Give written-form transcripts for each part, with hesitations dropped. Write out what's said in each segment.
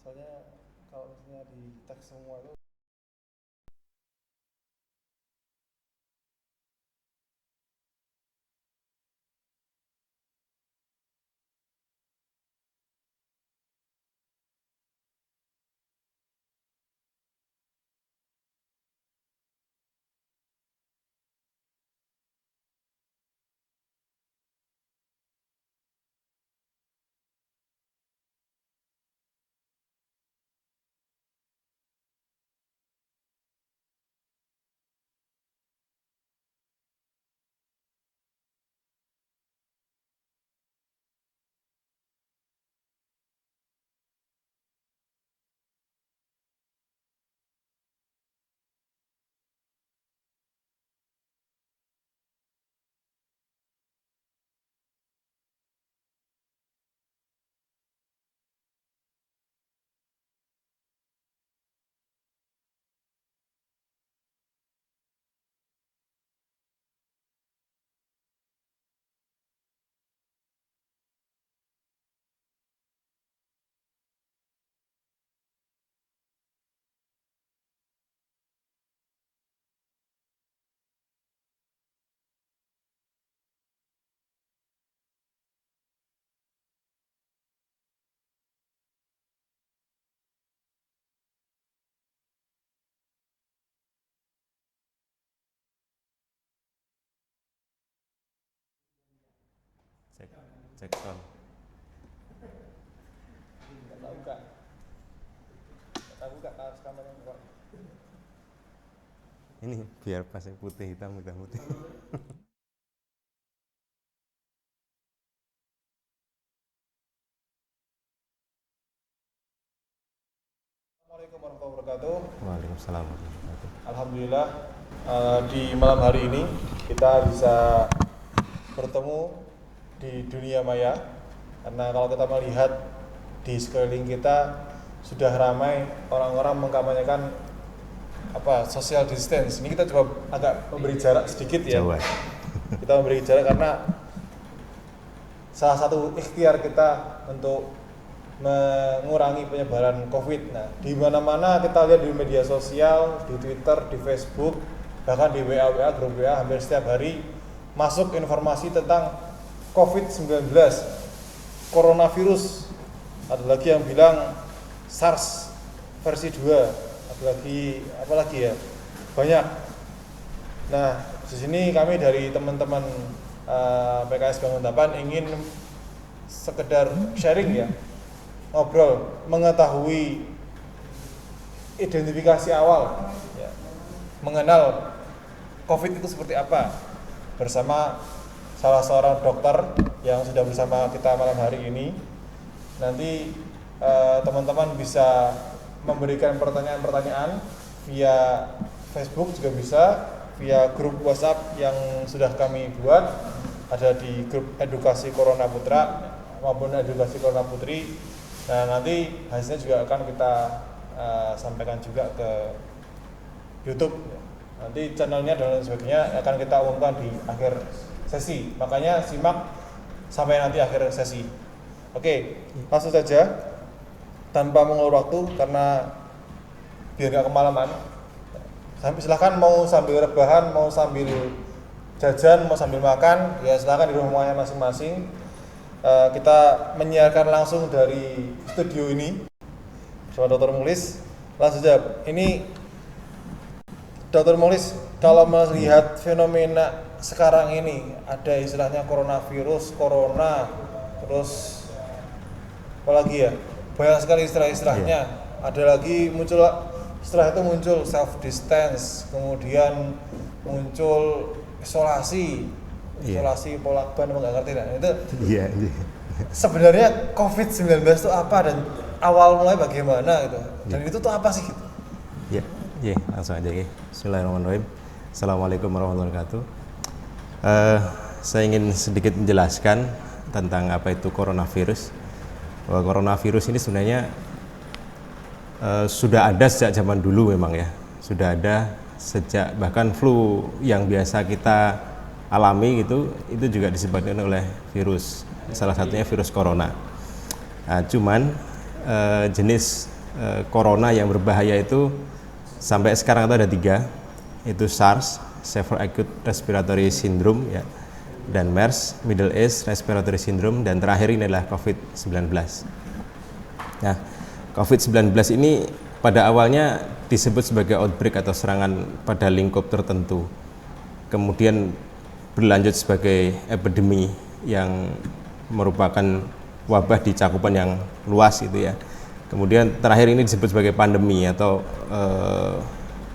soalnya kalau misalnya di teks semua itu. Cek, cek sound. Nggak buka, nggak buka kameranya buka. Ini biar pasnya putih hitam hitam putih. Assalamualaikum warahmatullahi wabarakatuh. Waalaikumsalam warahmatullahi wabarakatuh. Alhamdulillah di malam hari ini kita bisa bertemu di dunia maya, karena kalau kita melihat di sekeliling kita sudah ramai orang-orang mengkampanyekan social distance. Ini kita coba agak memberi jarak sedikit ya. Jawa. Kita memberi jarak karena salah satu ikhtiar kita untuk mengurangi penyebaran COVID. Nah, di mana-mana kita lihat di media sosial, di Twitter, di Facebook, bahkan di WA, grup WA hampir setiap hari masuk informasi tentang COVID-19, coronavirus. Ada lagi yang bilang SARS versi 2, ada lagi apa lagi ya? Banyak. Nah, di sini kami dari teman-teman PKS Bangun Tapan ingin sekedar sharing ya, ngobrol, mengetahui identifikasi awal ya, mengenal COVID itu seperti apa bersama salah seorang dokter yang sudah bersama kita malam hari ini. Nanti teman-teman bisa memberikan pertanyaan-pertanyaan via Facebook, juga bisa via grup WhatsApp yang sudah kami buat, ada di grup Edukasi Corona Putra maupun Edukasi Corona Putri. Nah, nanti hasilnya juga akan kita sampaikan juga ke YouTube. Nanti channelnya dan lain sebagainya akan kita umumkan di akhir sesi. Makanya simak sampai nanti akhir sesi. Oke, langsung saja tanpa mengulur waktu karena biar gak kemalaman. Silahkan mau sambil rebahan, mau sambil jajan, mau sambil makan, ya silahkan di rumahnya masing-masing. Kita menyiarkan langsung dari studio ini bersama Dr. Mulis. Langsung jawab. Ini Dr. Mulis, kalau melihat fenomena sekarang ini, ada istilahnya coronavirus, corona, terus apa lagi ya? Banyak sekali istilah-istilahnya. Ada lagi muncul, setelah itu muncul self distance, kemudian muncul isolasi pola ban, nggak ngerti lah. Itu Iya. sebenarnya COVID-19 itu apa dan awal mulai bagaimana gitu. Dan itu tuh apa sih gitu? Iya, langsung aja ya. Bismillahirrahmanirrahim. Assalamualaikum warahmatullahi wabarakatuh. Saya ingin sedikit menjelaskan tentang apa itu coronavirus. Bahwa coronavirus ini sebenarnya sudah ada sejak zaman dulu memang ya. Sudah ada sejak bahkan flu yang biasa kita alami itu juga disebabkan oleh virus, salah satunya virus corona. Nah, cuman jenis corona yang berbahaya itu sampai sekarang itu ada 3, itu SARS, Severe Acute Respiratory Syndrome ya, dan MERS, Middle East Respiratory Syndrome, dan terakhir ini adalah COVID-19. Nah, COVID-19 ini pada awalnya disebut sebagai outbreak atau serangan pada lingkup tertentu, kemudian berlanjut sebagai epidemi yang merupakan wabah di cakupan yang luas itu ya. Kemudian terakhir ini disebut sebagai pandemi atau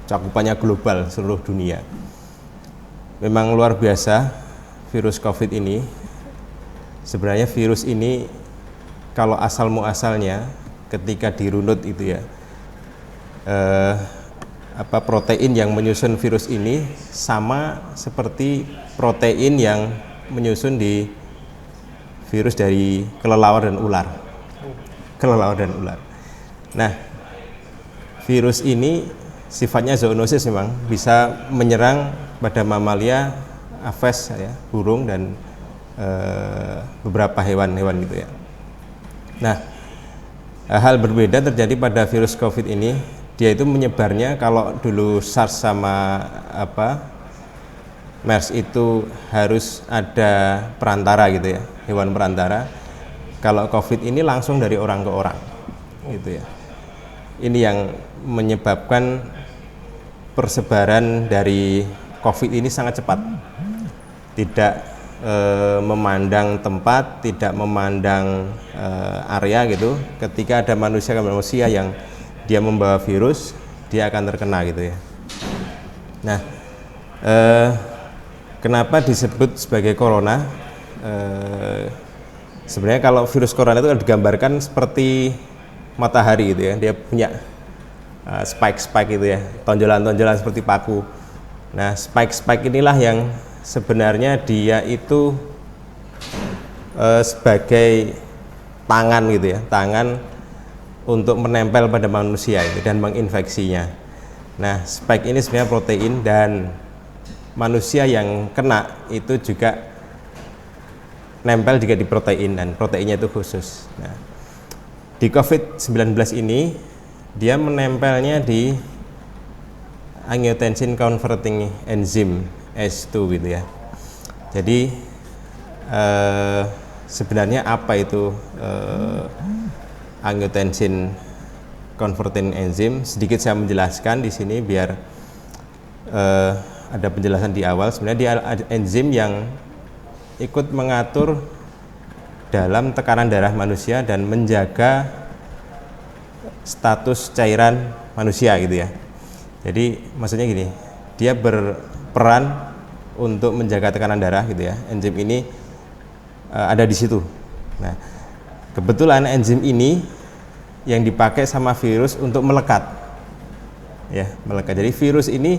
cakupannya global seluruh dunia. Memang luar biasa virus COVID ini. Sebenarnya virus ini kalau asal muasalnya ketika dirunut itu ya, protein yang menyusun virus ini sama seperti protein yang menyusun di virus dari kelelawar dan ular. Nah, virus ini sifatnya zoonosis, memang bisa menyerang pada mamalia, aves ya, burung, dan beberapa hewan-hewan gitu ya. Nah, hal berbeda terjadi pada virus COVID ini. Dia itu menyebarnya, kalau dulu SARS sama MERS itu harus ada perantara gitu ya, hewan perantara. Kalau COVID ini langsung dari orang ke orang gitu ya. Ini yang menyebabkan persebaran dari COVID ini sangat cepat, tidak memandang tempat, tidak memandang area gitu. Ketika ada manusia yang dia membawa virus, dia akan terkena gitu ya. Nah, kenapa disebut sebagai corona? Sebenarnya kalau virus corona itu kan digambarkan seperti matahari gitu ya, dia punya spike-spike gitu ya, tonjolan-tonjolan seperti paku. Nah, spike-spike inilah yang sebenarnya dia itu sebagai tangan gitu ya, tangan untuk menempel pada manusia itu dan menginfeksinya. Nah, spike ini sebenarnya protein, dan manusia yang kena itu juga nempel juga di protein, dan proteinnya itu khusus. Nah, di COVID-19 ini dia menempelnya di angiotensin converting enzyme ACE2 gitu ya. Jadi sebenarnya apa itu angiotensin converting enzyme? Sedikit saya menjelaskan di sini biar ada penjelasan di awal. Sebenarnya dia enzim yang ikut mengatur dalam tekanan darah manusia dan menjaga status cairan manusia gitu ya. Jadi maksudnya gini, dia berperan untuk menjaga tekanan darah gitu ya. Enzim ini ada di situ. Nah, kebetulan enzim ini yang dipakai sama virus untuk melekat. Ya, melekat. Jadi virus ini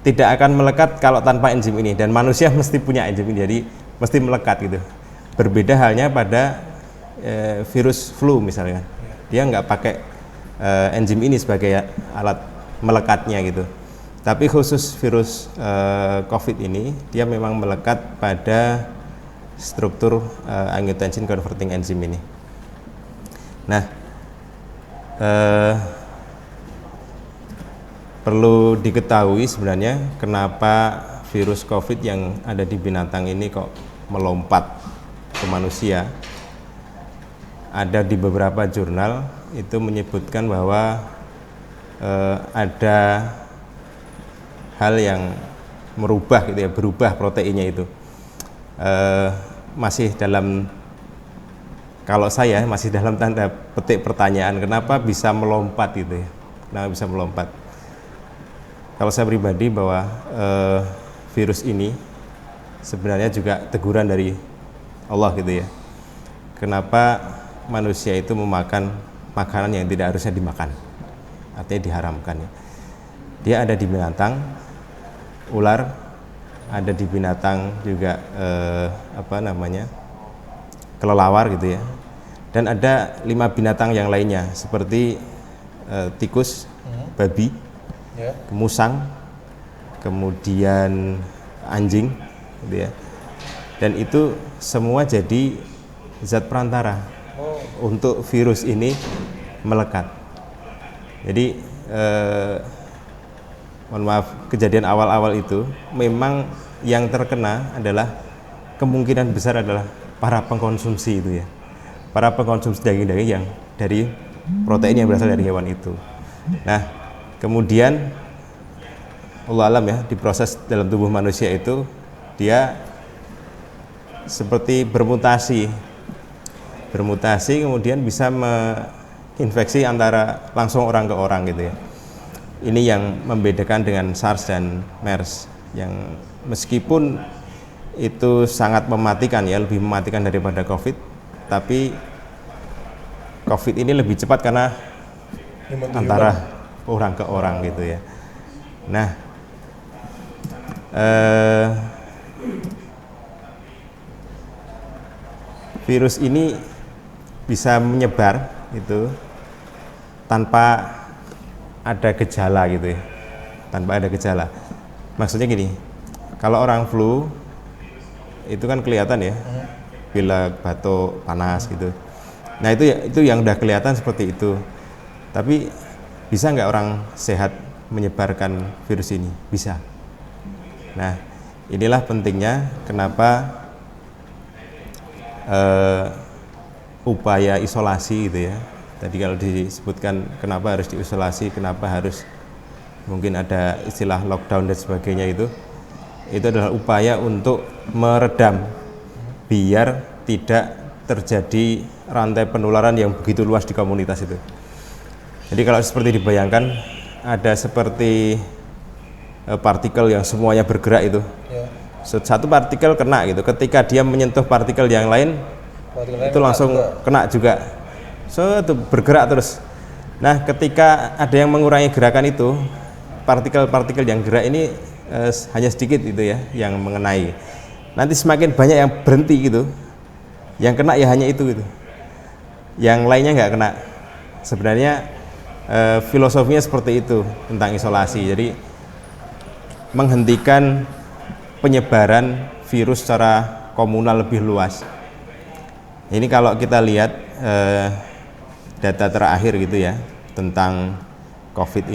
tidak akan melekat kalau tanpa enzim ini, dan manusia mesti punya enzim ini, jadi mesti melekat gitu. Berbeda halnya pada virus flu misalnya, dia nggak pakai enzim ini sebagai alat melekatnya gitu. Tapi khusus virus COVID ini dia memang melekat pada struktur angiotensin converting enzyme ini. Nah, perlu diketahui sebenarnya kenapa virus COVID yang ada di binatang ini kok melompat ke manusia. Ada di beberapa jurnal itu menyebutkan bahwa ada hal yang merubah gitu ya, berubah proteinnya itu. Masih dalam, kalau saya masih dalam tanda petik pertanyaan, kenapa bisa melompat gitu ya, kenapa bisa melompat. Kalau saya pribadi bahwa virus ini sebenarnya juga teguran dari Allah gitu ya. Kenapa manusia itu memakan makanan yang tidak harusnya dimakan, artinya diharamkan ya. Dia ada di binatang, ular, ada di binatang juga kelelawar gitu ya. Dan ada 5 binatang yang lainnya seperti tikus, babi, musang, kemudian anjing gitu ya. Dan itu semua jadi zat perantara untuk virus ini melekat. Jadi mohon maaf, kejadian awal-awal itu memang yang terkena adalah kemungkinan besar adalah para pengkonsumsi itu ya, para pengkonsumsi daging-daging yang dari protein yang berasal dari hewan itu. Nah, kemudian Allah alam ya, diproses dalam tubuh manusia itu dia seperti bermutasi kemudian bisa menginfeksi antara langsung orang ke orang gitu ya. Ini yang membedakan dengan SARS dan MERS yang meskipun itu sangat mematikan ya, lebih mematikan daripada COVID, tapi COVID ini lebih cepat karena antara orang ke orang gitu ya. Nah, virus ini bisa menyebar itu tanpa ada gejala gitu ya, tanpa ada gejala. Maksudnya gini, kalau orang flu itu kan kelihatan ya, pilek, batuk, panas gitu. Nah itu yang udah kelihatan seperti itu. Tapi bisa nggak orang sehat menyebarkan virus ini? Bisa. Nah inilah pentingnya kenapa upaya isolasi gitu ya. Tadi kalau disebutkan kenapa harus diisolasi, kenapa harus mungkin ada istilah lockdown dan sebagainya, itu adalah upaya untuk meredam biar tidak terjadi rantai penularan yang begitu luas di komunitas itu. Jadi kalau seperti dibayangkan ada seperti partikel yang semuanya bergerak itu, satu partikel kena gitu, ketika dia menyentuh partikel yang lain itu langsung kena juga. So itu bergerak terus. Nah ketika ada yang mengurangi gerakan itu, partikel-partikel yang gerak ini hanya sedikit itu ya yang mengenai. Nanti semakin banyak yang berhenti gitu, yang kena ya hanya itu gitu, yang lainnya nggak kena. Sebenarnya filosofinya seperti itu tentang isolasi. Jadi menghentikan penyebaran virus secara komunal lebih luas. Ini kalau kita lihat data terakhir gitu ya tentang COVID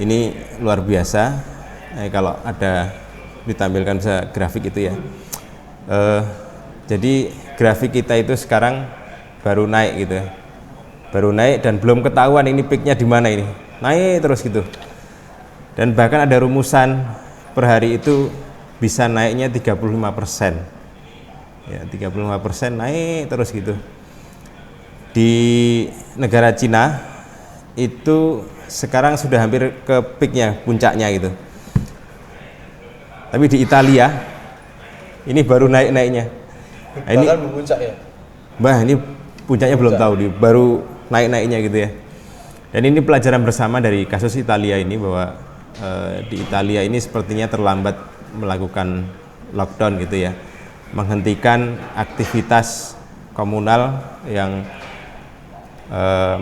ini luar biasa. Kalau ada ditampilkan bisa grafik itu ya. Jadi grafik kita itu sekarang baru naik gitu ya, baru naik dan belum ketahuan ini peaknya di mana, ini naik terus gitu. Dan bahkan ada rumusan per hari itu bisa naiknya 35%. Ya, 35% naik terus gitu. Di negara Cina itu sekarang sudah hampir ke peaknya, puncaknya gitu. Tapi di Italia ini baru naik-naiknya. Nah, ini belum puncak ya? Mbah, ini puncaknya belum tahu, baru naik-naiknya gitu ya. Dan ini pelajaran bersama dari kasus Italia ini bahwa di Italia ini sepertinya terlambat melakukan lockdown gitu ya, menghentikan aktivitas komunal yang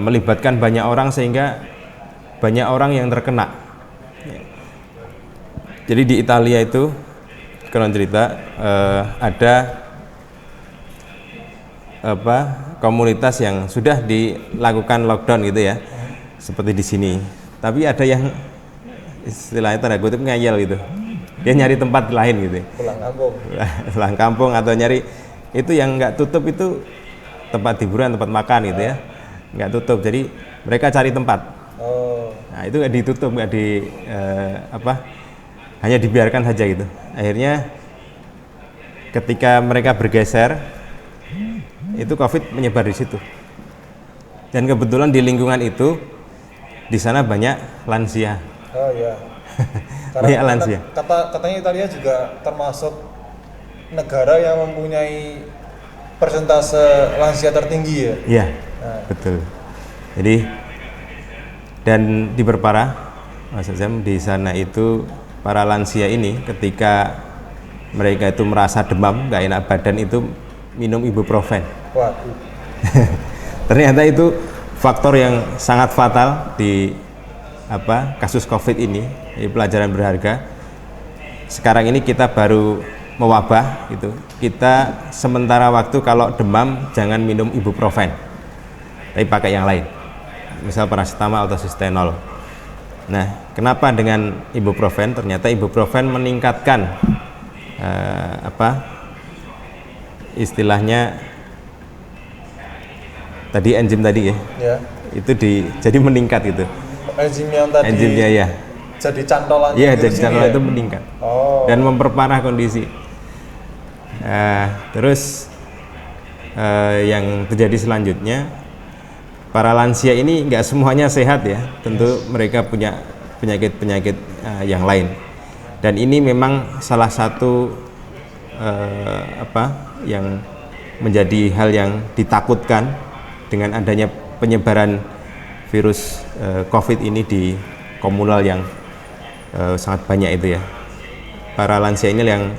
melibatkan banyak orang sehingga banyak orang yang terkena. Jadi di Italia itu konon cerita ada komunitas yang sudah dilakukan lockdown gitu ya, seperti di sini. Tapi ada yang istilahnya tanda kutip ngeyel gitu, dia nyari tempat lain gitu, pulang kampung atau nyari itu yang nggak tutup, itu tempat hiburan, tempat makan gitu ya, nggak tutup, jadi mereka cari tempat. Nah itu nggak ditutup, nggak hanya dibiarkan saja gitu. Akhirnya ketika mereka bergeser, itu COVID menyebar di situ. Dan kebetulan di lingkungan itu di sana banyak lansia. Oh iya. Banyak lansia. Katanya Italia juga termasuk negara yang mempunyai persentase lansia tertinggi ya. Iya, betul. Jadi dan diperparah, Mas Azam, di sana itu para lansia ini ketika mereka itu merasa demam, nggak enak badan, itu minum ibuprofen. Waduh. Ternyata itu faktor yang sangat fatal di kasus COVID ini. Ini pelajaran berharga. Sekarang ini kita baru mewabah gitu. Kita sementara waktu kalau demam jangan minum ibuprofen, tapi pakai yang lain. misal paracetamol atau sustenol. Nah, kenapa dengan ibuprofen? Ternyata ibuprofen meningkatkan istilahnya tadi enzim tadi ya. Ya. Itu jadi meningkat gitu. Enzim yang tadi Enzimnya ya. jadi cantolan. Iya, jadi sini cantolan ya? itu meningkat. Oh. Dan memperparah kondisi. Terus yang terjadi selanjutnya, para lansia ini nggak semuanya sehat ya. Tentu mereka punya penyakit-penyakit yang lain. Dan ini memang salah satu yang menjadi hal yang ditakutkan dengan adanya penyebaran virus COVID ini di komunal yang sangat banyak itu ya. Para lansia ini yang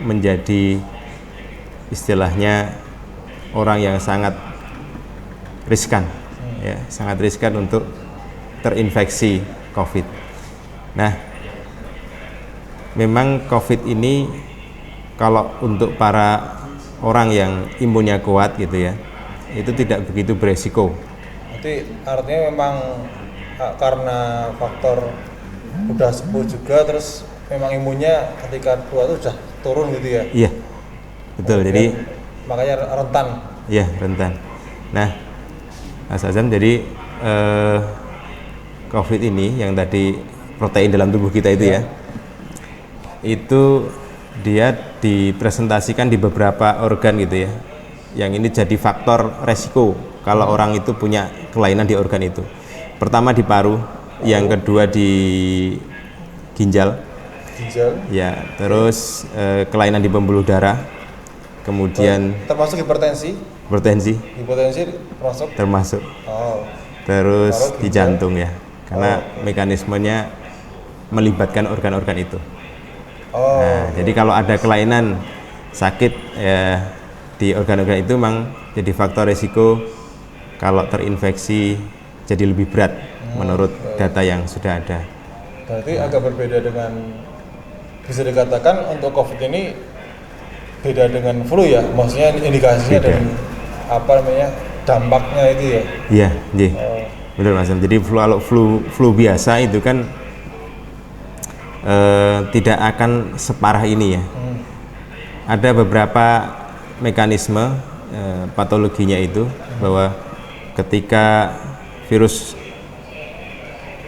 menjadi istilahnya orang yang sangat riskan, ya, sangat riskan untuk terinfeksi COVID. Nah, memang COVID ini kalau untuk para orang yang imunnya kuat gitu ya, itu tidak begitu beresiko. Jadi artinya memang karena faktor udah sepuh juga, terus memang imunnya ketika tua itu sudah turun gitu ya. Iya, betul. Jadi makanya rentan. Iya, rentan. Nah, Mas Azam, jadi COVID ini yang tadi protein dalam tubuh kita itu ya, itu dia dipresentasikan di beberapa organ gitu ya. Yang ini jadi faktor resiko kalau orang itu punya kelainan di organ itu. Pertama di paru, yang kedua di ginjal, ya, terus kelainan di pembuluh darah, kemudian termasuk hipertensi termasuk, terus di jantung ya, karena mekanismenya melibatkan organ-organ itu. Nah, jadi kalau ada kelainan sakit ya di organ-organ itu memang jadi faktor resiko kalau terinfeksi jadi lebih berat menurut data yang sudah ada. Berarti agak berbeda dengan, bisa dikatakan untuk COVID ini beda dengan flu ya, maksudnya indikasinya Beda. dan dampaknya itu ya. Iya, benar Mas. Jadi flu biasa itu kan tidak akan separah ini ya. Ada beberapa mekanisme patologinya itu, bahwa ketika virus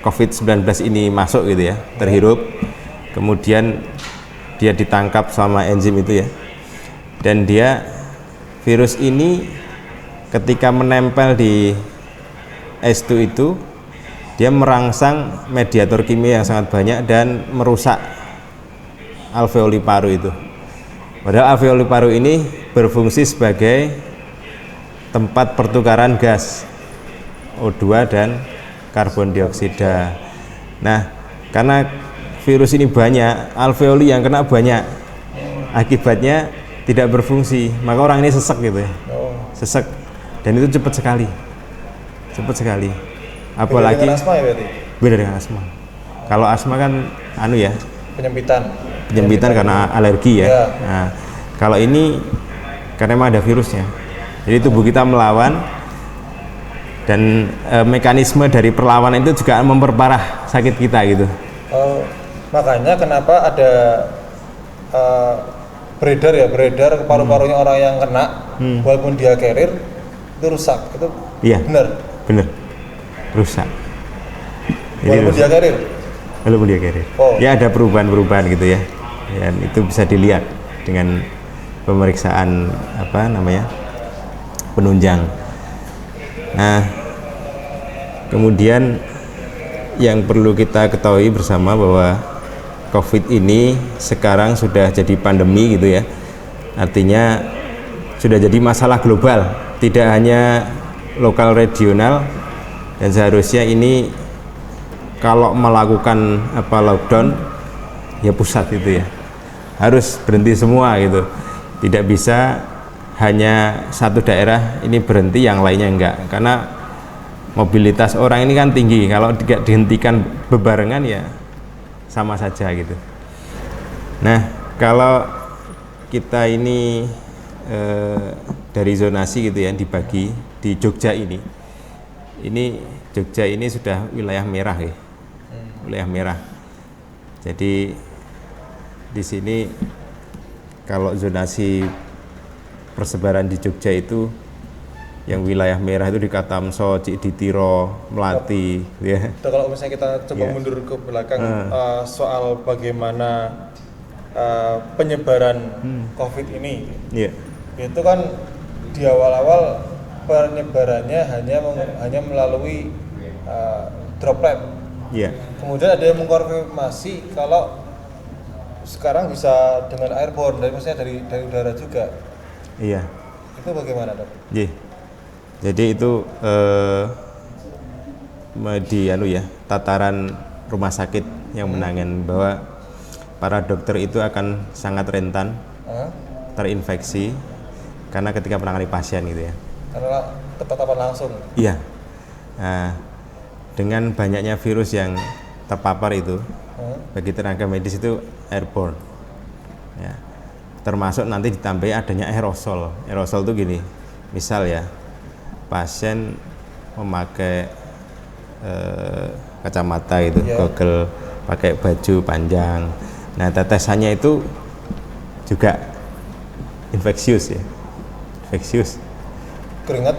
COVID-19 ini masuk gitu ya, terhirup, kemudian dia ditangkap sama enzim itu ya, dan virus ini ketika menempel di S2 itu, dia merangsang mediator kimia yang sangat banyak dan merusak alveoli paru itu. Padahal alveoli paru ini berfungsi sebagai tempat pertukaran gas O2 dan karbon dioksida. Nah, karena virus ini banyak, alveoli yang kena banyak, akibatnya tidak berfungsi, maka orang ini sesek gitu ya. Sesek, dan itu cepat sekali. Apalagi beda dengan asma ya berarti? Beda dengan asma. Kalau asma kan penyempitan karena alergi ya. Nah, kalau ini karena memang ada virusnya, jadi tubuh kita melawan, dan mekanisme dari perlawanan itu juga memperparah sakit kita gitu. Makanya kenapa ada beredar ke paru-parunya orang yang kena, walaupun dia carrier itu rusak, itu iya, bener rusak. Walaupun dia carrier. Ya ada perubahan-perubahan gitu ya. Dan itu bisa dilihat dengan pemeriksaan penunjang. Nah, kemudian yang perlu kita ketahui bersama bahwa COVID ini sekarang sudah jadi pandemi gitu ya. Artinya sudah jadi masalah global, tidak hanya lokal regional, dan seharusnya ini kalau melakukan lockdown ya pusat itu ya. Harus berhenti semua gitu. Tidak bisa hanya satu daerah ini berhenti, yang lainnya enggak, karena mobilitas orang ini kan tinggi. Kalau tidak dihentikan bebarengan ya sama saja gitu. Nah, kalau kita ini dari zonasi gitu ya, dibagi di Jogja ini ini Jogja ini sudah wilayah merah ya, wilayah merah. Jadi di sini kalau zonasi persebaran di Jogja itu yang wilayah merah itu di Katamso, Cikditiro, Melati, ya. Kalau misalnya kita coba mundur ke belakang soal bagaimana penyebaran COVID ini, itu kan di awal-awal penyebarannya hanya melalui droplet. Kemudian ada yang mengkonfirmasi kalau sekarang bisa dengan airborne, maksudnya dari udara juga. Iya. Itu bagaimana, Dok? Jadi itu tataran rumah sakit yang menangani bahwa para dokter itu akan sangat rentan terinfeksi karena ketika menangani pasien gitu ya. Karena ketatapan langsung. Iya. Nah, dengan banyaknya virus yang terpapar itu, bagi tenaga medis itu airborne. Ya. Termasuk nanti ditambahi adanya aerosol. Aerosol itu gini, misal ya, pasien memakai kacamata itu, goggle, pakai baju panjang. Nah, tetesannya itu juga infeksius ya, infeksius. Keringat?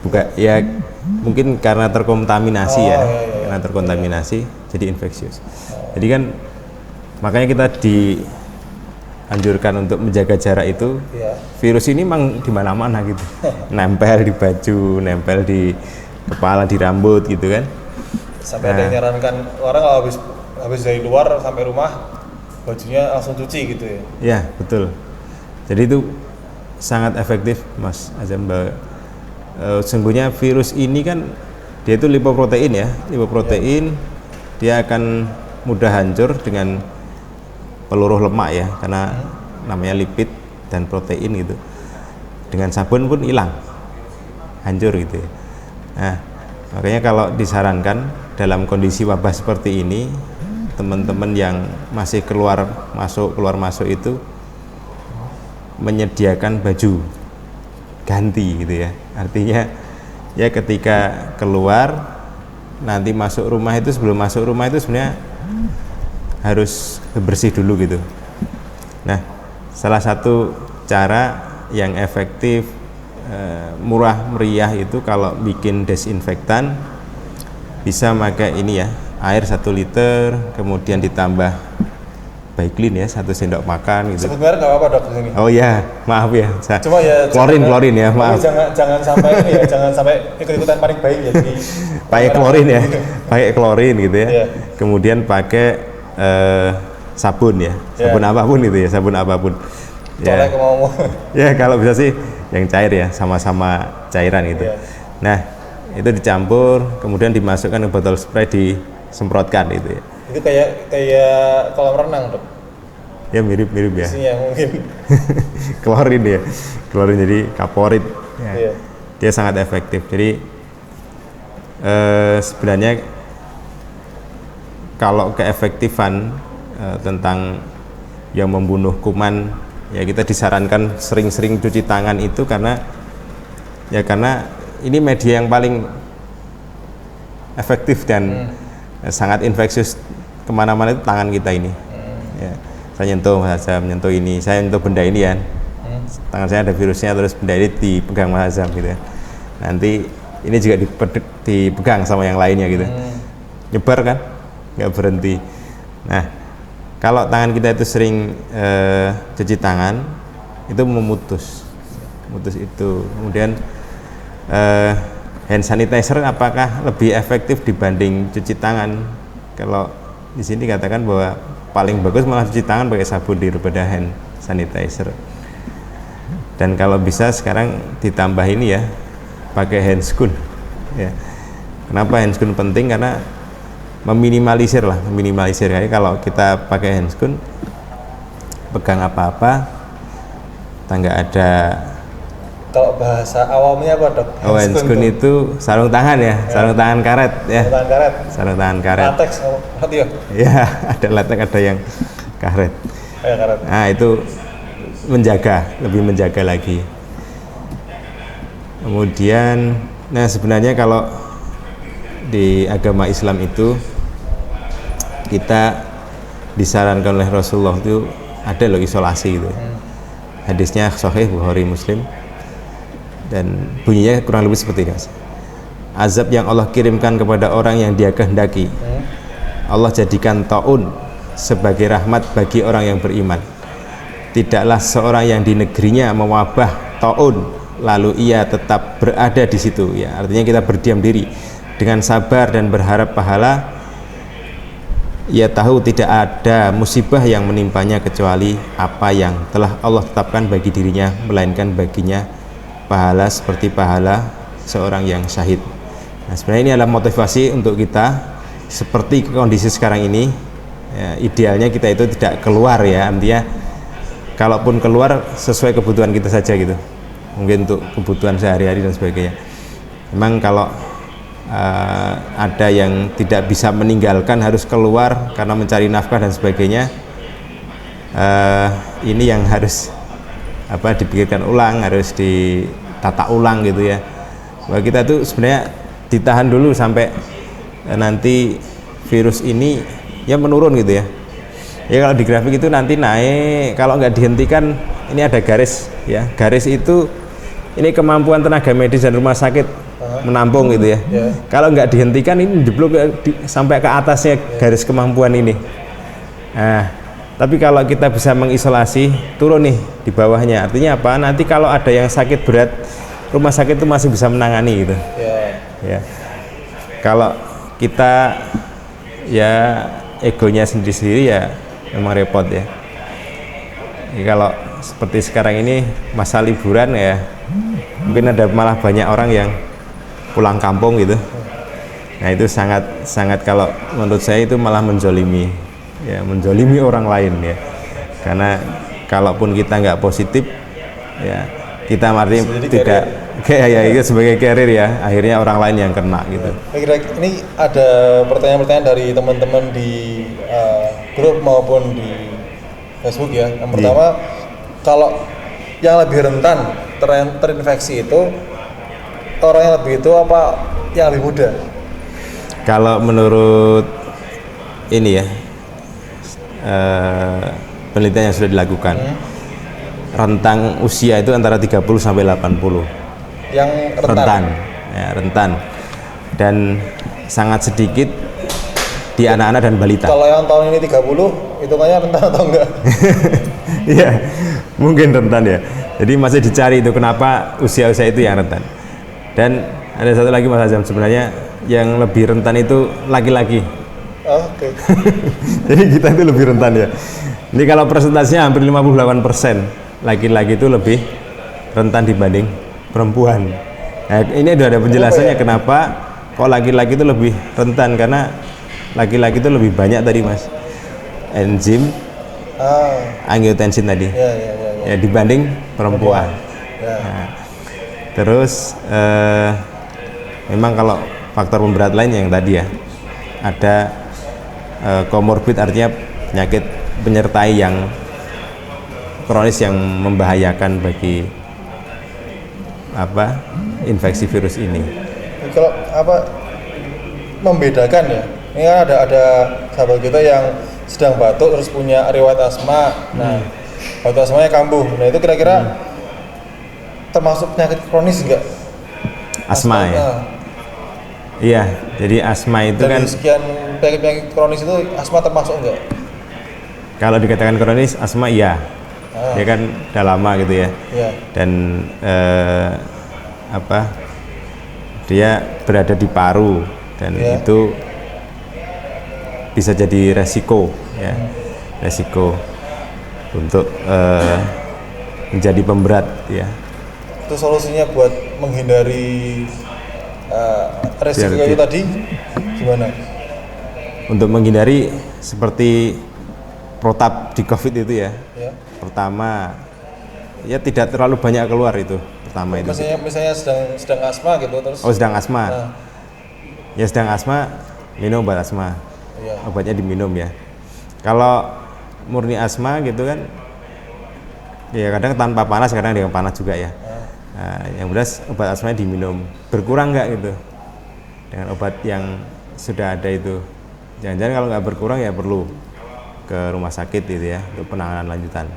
Bukan, ya mungkin karena terkontaminasi karena terkontaminasi jadi infeksius. Jadi kan makanya kita dianjurkan untuk menjaga jarak itu. Virus ini memang di mana-mana gitu, nempel di baju, nempel di kepala, di rambut gitu kan. Sampai ada yang nyarankan orang kalau habis dari luar sampai rumah bajunya langsung cuci gitu ya. Iya, betul. Jadi itu sangat efektif, Mas Azam. Sesungguhnya virus ini kan dia itu lipoprotein ya, lipoprotein dia akan mudah hancur dengan peluruh lemak ya, karena namanya lipid dan protein gitu. Dengan sabun pun hilang, hancur gitu ya. Nah, makanya kalau disarankan dalam kondisi wabah seperti ini, teman-teman yang masih keluar masuk itu menyediakan baju ganti gitu ya. Artinya ya ketika keluar nanti masuk rumah itu, sebelum masuk rumah itu sebenarnya harus bersih dulu gitu. Nah, salah satu cara yang efektif murah meriah itu kalau bikin desinfektan bisa pakai ini ya, air 1 liter kemudian ditambah Baiklin ya 1 sendok makan gitu. Sebenarnya nggak apa-apa, Dok, di sini. Oh ya, maaf ya. Cuma ya klorin ya, maaf. Jangan sampai ini ya, jangan sampai ikut-ikutan panik bayi ya. Pakai klorin ya, pakai klorin gitu ya. Kemudian pakai sabun ya, sabun apapun itu ya, sabun apapun. Ya. Ya kalau bisa sih yang cair ya, sama-sama cairan gitu. Nah, itu dicampur, kemudian dimasukkan ke botol spray, disemprotkan gitu ya. Itu kayak kolam renang, Dok. Ya mirip-mirip ya. Isinya mungkin. Klorin ya, klorin jadi kaporit. Ya. Dia sangat efektif. Jadi sebenarnya kalau keefektifan tentang yang membunuh kuman, ya kita disarankan sering-sering cuci tangan itu karena ini media yang paling efektif dan sangat infeksius kemana-mana itu tangan kita ini. Ya, saya menyentuh ini, saya menyentuh benda ini ya. Tangan saya ada virusnya, terus benda ini dipegang Mas Azam gitu ya. Nanti ini juga dipegang sama yang lainnya gitu. Nyebar kan, nggak berhenti. Nah, kalau tangan kita itu sering cuci tangan, itu memutus itu. Kemudian hand sanitizer apakah lebih efektif dibanding cuci tangan? Kalau di sini katakan bahwa paling bagus malah cuci tangan pakai sabun daripada hand sanitizer. Dan kalau bisa sekarang ditambah ini ya, pakai handscoon. Ya. Kenapa handscoon penting? Karena meminimalisir. Kayak kalau kita pakai handscoon, pegang apa-apa, nggak ada. Kalau bahasa awamnya apa, Dok? Handscoon itu sarung tangan ya, sarung tangan karet ya. Sarung tangan karet. Latex, ya? Ya, ada latex, ada yang karet. Karet. Nah, itu lebih menjaga lagi. Kemudian Nah, sebenarnya kalau di agama Islam itu kita disarankan oleh Rasulullah itu ada loh isolasi gitu. Hadisnya sahih Bukhari Muslim dan bunyinya kurang lebih seperti ini, Mas. Azab yang Allah kirimkan kepada orang yang Dia kehendaki, Allah jadikan taun sebagai rahmat bagi orang yang beriman. Tidaklah seorang yang di negerinya mewabah taun lalu ia tetap berada di situ, ya artinya kita berdiam diri dengan sabar dan berharap pahala. Ia tahu tidak ada musibah yang menimpanya kecuali apa yang telah Allah tetapkan bagi dirinya, melainkan baginya pahala seperti pahala seorang yang syahid. Nah, sebenarnya ini adalah motivasi untuk kita seperti kondisi sekarang ini, ya, idealnya kita itu tidak keluar, ya artinya kalaupun keluar sesuai kebutuhan kita saja gitu, mungkin untuk kebutuhan sehari-hari dan sebagainya. Memang kalau ada yang tidak bisa meninggalkan harus keluar karena mencari nafkah dan sebagainya, ini yang harus dipikirkan ulang, harus ditata ulang gitu ya, bahwa kita tuh sebenarnya ditahan dulu sampai nanti virus ini ya menurun gitu ya. Ya kalau di grafik itu nanti naik, kalau nggak dihentikan ini ada garis ya, garis itu ini kemampuan tenaga medis dan rumah sakit menampung gitu ya. Kalau nggak dihentikan ini diblok sampai ke atasnya garis kemampuan ini. Nah, tapi kalau kita bisa mengisolasi, turun nih di bawahnya, artinya apa? Nanti kalau ada yang sakit berat, rumah sakit itu masih bisa menangani gitu. Ya. Kalau kita ya egonya sendiri-sendiri ya memang repot ya. Kalau seperti sekarang ini masa liburan ya, mungkin ada malah banyak orang yang pulang kampung gitu. Nah itu sangat kalau menurut saya itu malah menzolimi, ya menzolimi orang lain ya. Karena kalaupun kita nggak positif, ya kita artinya tidak kayak ya itu sebagai carrier ya, akhirnya orang lain yang kena gitu. Kira-kira ini ada pertanyaan-pertanyaan dari teman-teman di grup maupun di Facebook ya. Yang pertama, kalau yang lebih rentan terinfeksi itu orang yang lebih itu apa yang lebih muda? Kalau menurut ini ya penelitian yang sudah dilakukan, rentang usia itu antara 30 sampai 80. Yang rentan dan sangat sedikit di anak-anak dan balita. Kalau yang tahun ini 30 hitungannya rentan atau enggak? Iya, mungkin rentan ya. Jadi masih dicari itu kenapa usia-usia itu yang rentan. Dan ada satu lagi Mas Azam, sebenarnya yang lebih rentan itu laki-laki. Oke. Jadi kita itu lebih rentan ya. Ini kalau presentasinya hampir 58%, laki-laki itu lebih rentan dibanding perempuan. Nah, ini udah ada penjelasannya kenapa kok laki-laki itu lebih rentan, karena laki-laki itu lebih banyak tadi Mas enzim angiotensin tadi ya dibanding perempuan. Nah, terus memang kalau faktor pemberat lain yang tadi ya ada komorbid, artinya penyakit penyertai yang kronis yang membahayakan bagi infeksi virus ini. Kalau membedakan ya, ini kan ada sahabat kita yang sedang batuk terus punya riwayat asma. Nah, batuk asmanya kambuh. Nah, itu kira-kira termasuk penyakit kronis enggak? Asma ya? Iya, jadi asma itu dari kan sekian penyakit kronis itu asma termasuk enggak? Kalau dikatakan kronis, asma iya. Dia kan udah lama gitu ya. Dan dia berada di paru dan itu bisa jadi resiko ya, resiko untuk menjadi pemberat ya. Itu solusinya buat menghindari resiko itu tadi gimana? Untuk menghindari seperti protap di COVID itu ya. Pertama ya tidak terlalu banyak keluar itu. Pertama itu. Misalnya sedang asma gitu terus. Oh, sedang asma. Ya sedang asma minum obat asma. Obatnya diminum ya. Kalau murni asma gitu kan, ya kadang tanpa panas, kadang dengan panas juga ya. Nah, yang jelas obat asmanya diminum. Berkurang nggak gitu dengan obat yang sudah ada itu? Jangan-jangan kalau nggak berkurang ya perlu ke rumah sakit gitu ya untuk penanganan lanjutan.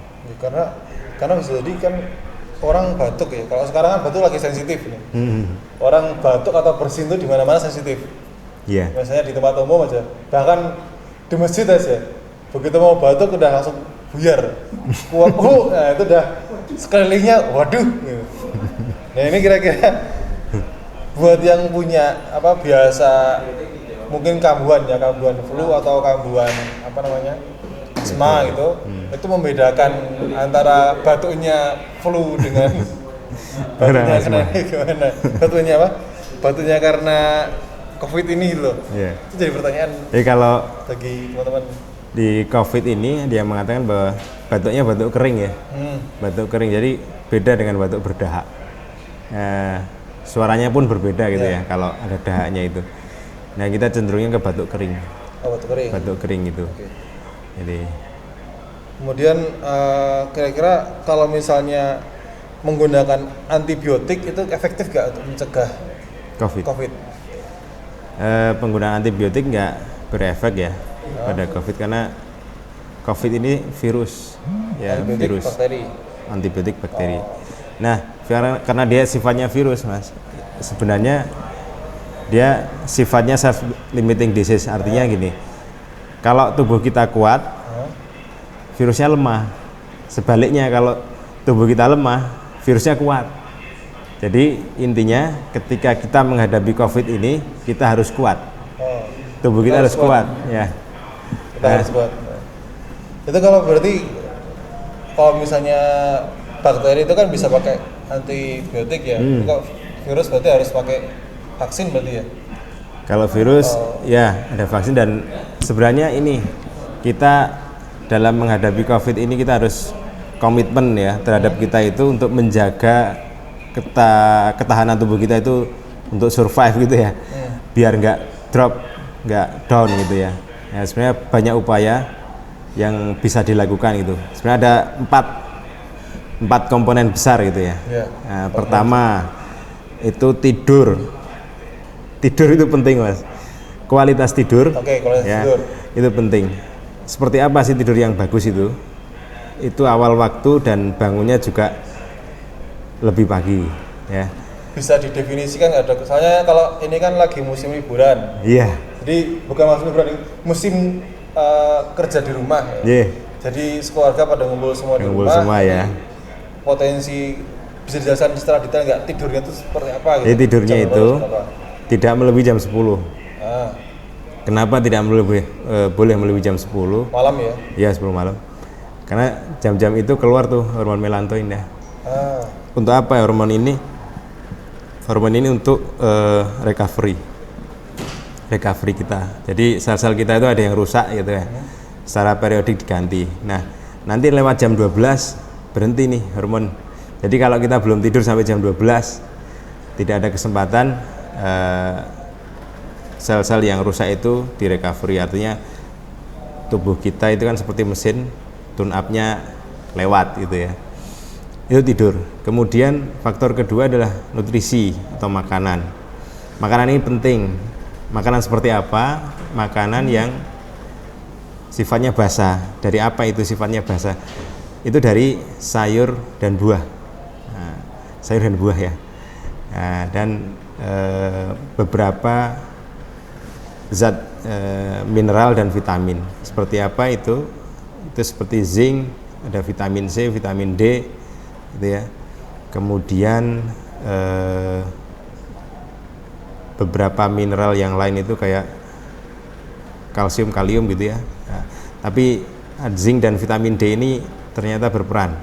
Ya, karena bisa jadi kan orang batuk ya. Kalau sekarang kan batuk lagi sensitif nih. Orang batuk atau bersin itu di mana-mana sensitif. Iya. Biasanya di tempat umum aja. Bahkan di masjid aja. Begitu mau batuk udah langsung buyar. Nah itu udah sekelilingnya waduh. Gitu. Nah ini kira-kira buat yang punya apa biasa mungkin kambuhan flu atau kambuhan apa namanya asma gitu, itu membedakan antara batuknya flu dengan batuknya kena gimana? Batuknya apa? Batuknya karena COVID ini gitu loh. Yeah. Itu jadi pertanyaan. Jadi kalau bagi teman-teman di COVID ini dia mengatakan bahwa batuknya batuk kering ya, batuk kering. Jadi beda dengan batuk berdahak. Suaranya pun berbeda gitu ya kalau ada dahaknya itu. Nah kita cenderungnya ke batuk kering. Oh, batuk kering. Batuk kering itu. Okay. Jadi kemudian kira-kira kalau misalnya menggunakan antibiotik itu efektif nggak untuk mencegah COVID? Penggunaan antibiotik nggak berefek ya pada COVID karena COVID ini virus, ya antibiotik virus. Bakteri. Antibiotik bakteri. Nah, karena dia sifatnya virus, Mas. Sebenarnya dia sifatnya self limiting disease, artinya gini. Kalau tubuh kita kuat, virusnya lemah. Sebaliknya kalau tubuh kita lemah, virusnya kuat. Jadi intinya ketika kita menghadapi COVID ini, kita harus kuat. Tubuh kita harus kuat, ya. Kita harus kuat. Itu kalau berarti kalau misalnya bakteri itu kan bisa pakai antibiotik ya. Kalau virus berarti harus pakai vaksin berarti ya. Kalau virus ya ada vaksin, dan sebenarnya ini kita dalam menghadapi COVID ini kita harus komitmen ya terhadap kita itu untuk menjaga ketahanan tubuh kita itu untuk survive gitu ya, biar nggak drop, nggak down gitu ya. Ya sebenarnya banyak upaya yang bisa dilakukan gitu. Sebenarnya ada empat komponen besar gitu ya. Nah, pertama itu tidur itu penting, Mas. Kualitas tidur. Kualitas tidur itu penting. Seperti apa sih tidur yang bagus itu? Itu awal waktu dan bangunnya juga lebih pagi, ya. Bisa didefinisikan nggak, Dok? Soalnya kalau ini kan lagi musim liburan. Iya. Jadi bukan musim liburan, musim kerja di rumah. Ya. Iya. Jadi sekeluarga pada ngumpul semua di rumah. Semua ya. Potensi bisa dijelaskan secara detail nggak tidurnya itu seperti apa gitu? Jadi tidurnya itu tidak melebihi jam 10. Kenapa tidak boleh melebihi jam 10? Malam ya? Iya, 10 malam. Karena jam-jam itu keluar tuh hormon melatonin ya. Untuk apa ya hormon ini? Hormon ini untuk recovery kita. Jadi sel-sel kita itu ada yang rusak gitu ya. Secara periodik diganti. Nah, nanti lewat jam 12 berhenti nih hormon. Jadi kalau kita belum tidur sampai jam 12, tidak ada kesempatan sel-sel yang rusak itu direcovery. Artinya tubuh kita itu kan seperti mesin, tune up-nya lewat gitu ya. Itu tidur. Kemudian faktor kedua adalah nutrisi atau makanan. Makanan ini penting. Makanan seperti apa? Makanan yang sifatnya basah. Dari apa itu sifatnya basah? Itu dari sayur dan buah. Nah, sayur dan buah ya. Nah, dan beberapa zat mineral dan vitamin. Seperti apa itu? Itu seperti zinc, ada vitamin C, vitamin D, gitu ya. Kemudian beberapa mineral yang lain itu kayak kalsium, kalium gitu ya. Nah, tapi zinc dan vitamin D ini ternyata berperan.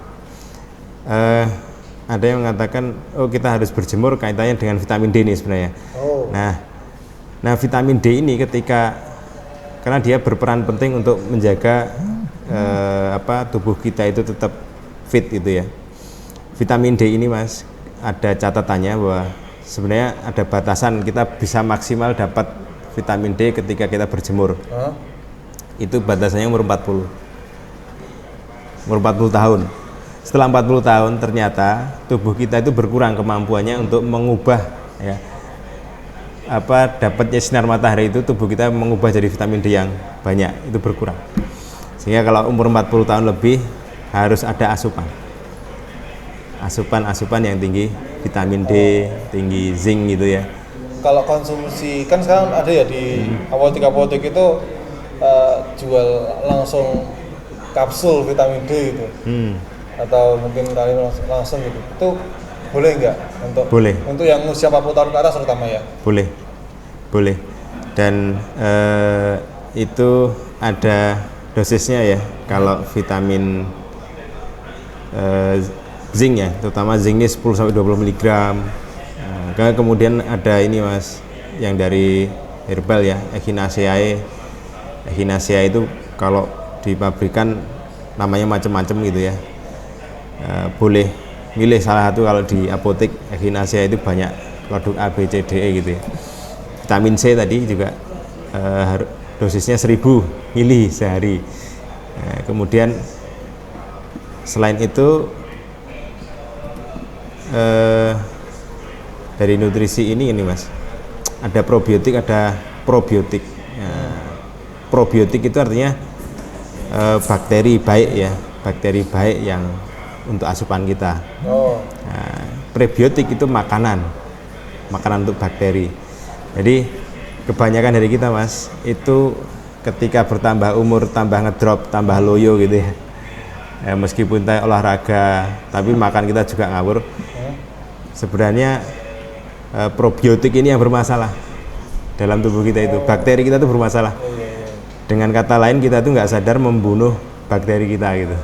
Ada yang mengatakan, oh kita harus berjemur kaitannya dengan vitamin D ini sebenarnya. Nah vitamin D ini karena dia berperan penting untuk menjaga tubuh kita itu tetap fit gitu ya. Vitamin D ini, Mas, ada catatannya bahwa sebenarnya ada batasan kita bisa maksimal dapat vitamin D ketika kita berjemur. Itu batasannya umur 40 tahun. setelah 40 tahun ternyata tubuh kita itu berkurang kemampuannya untuk mengubah ya dapatnya sinar matahari itu tubuh kita mengubah jadi vitamin D yang banyak, itu berkurang. Sehingga kalau umur 40 tahun lebih harus ada asupan yang tinggi vitamin D, tinggi zinc gitu ya. Kalau konsumsi kan sekarang ada ya di apotek itu jual langsung kapsul vitamin D gitu. Atau mungkin kalian langsung gitu. Itu boleh nggak untuk yang usia 40 tahun ke atas terutama ya? Boleh. Dan itu ada dosisnya ya. Kalau vitamin zinc ya, terutama zinc ini 10-20 mg. Kemudian ada ini Mas, yang dari herbal ya, Echinacea. Echinacea itu kalau di pabrikan namanya macam-macam gitu ya. Boleh milih salah satu. Kalau di apotek Echinacea itu banyak produk A, B, C, D, E gitu ya. Vitamin C tadi juga dosisnya 1000 mili sehari. Kemudian selain itu dari nutrisi ini Mas, ada probiotik, ada probiotik. Probiotik itu artinya bakteri baik ya, bakteri baik yang untuk asupan kita. Prebiotik itu makanan untuk bakteri. Jadi kebanyakan dari kita Mas itu ketika bertambah umur tambah ngedrop, tambah loyo gitu ya. Meskipun kita olahraga tapi makan kita juga ngawur. Sebenarnya probiotik ini yang bermasalah dalam tubuh kita itu. Bakteri kita itu bermasalah. Dengan kata lain kita itu nggak sadar membunuh bakteri kita gitu.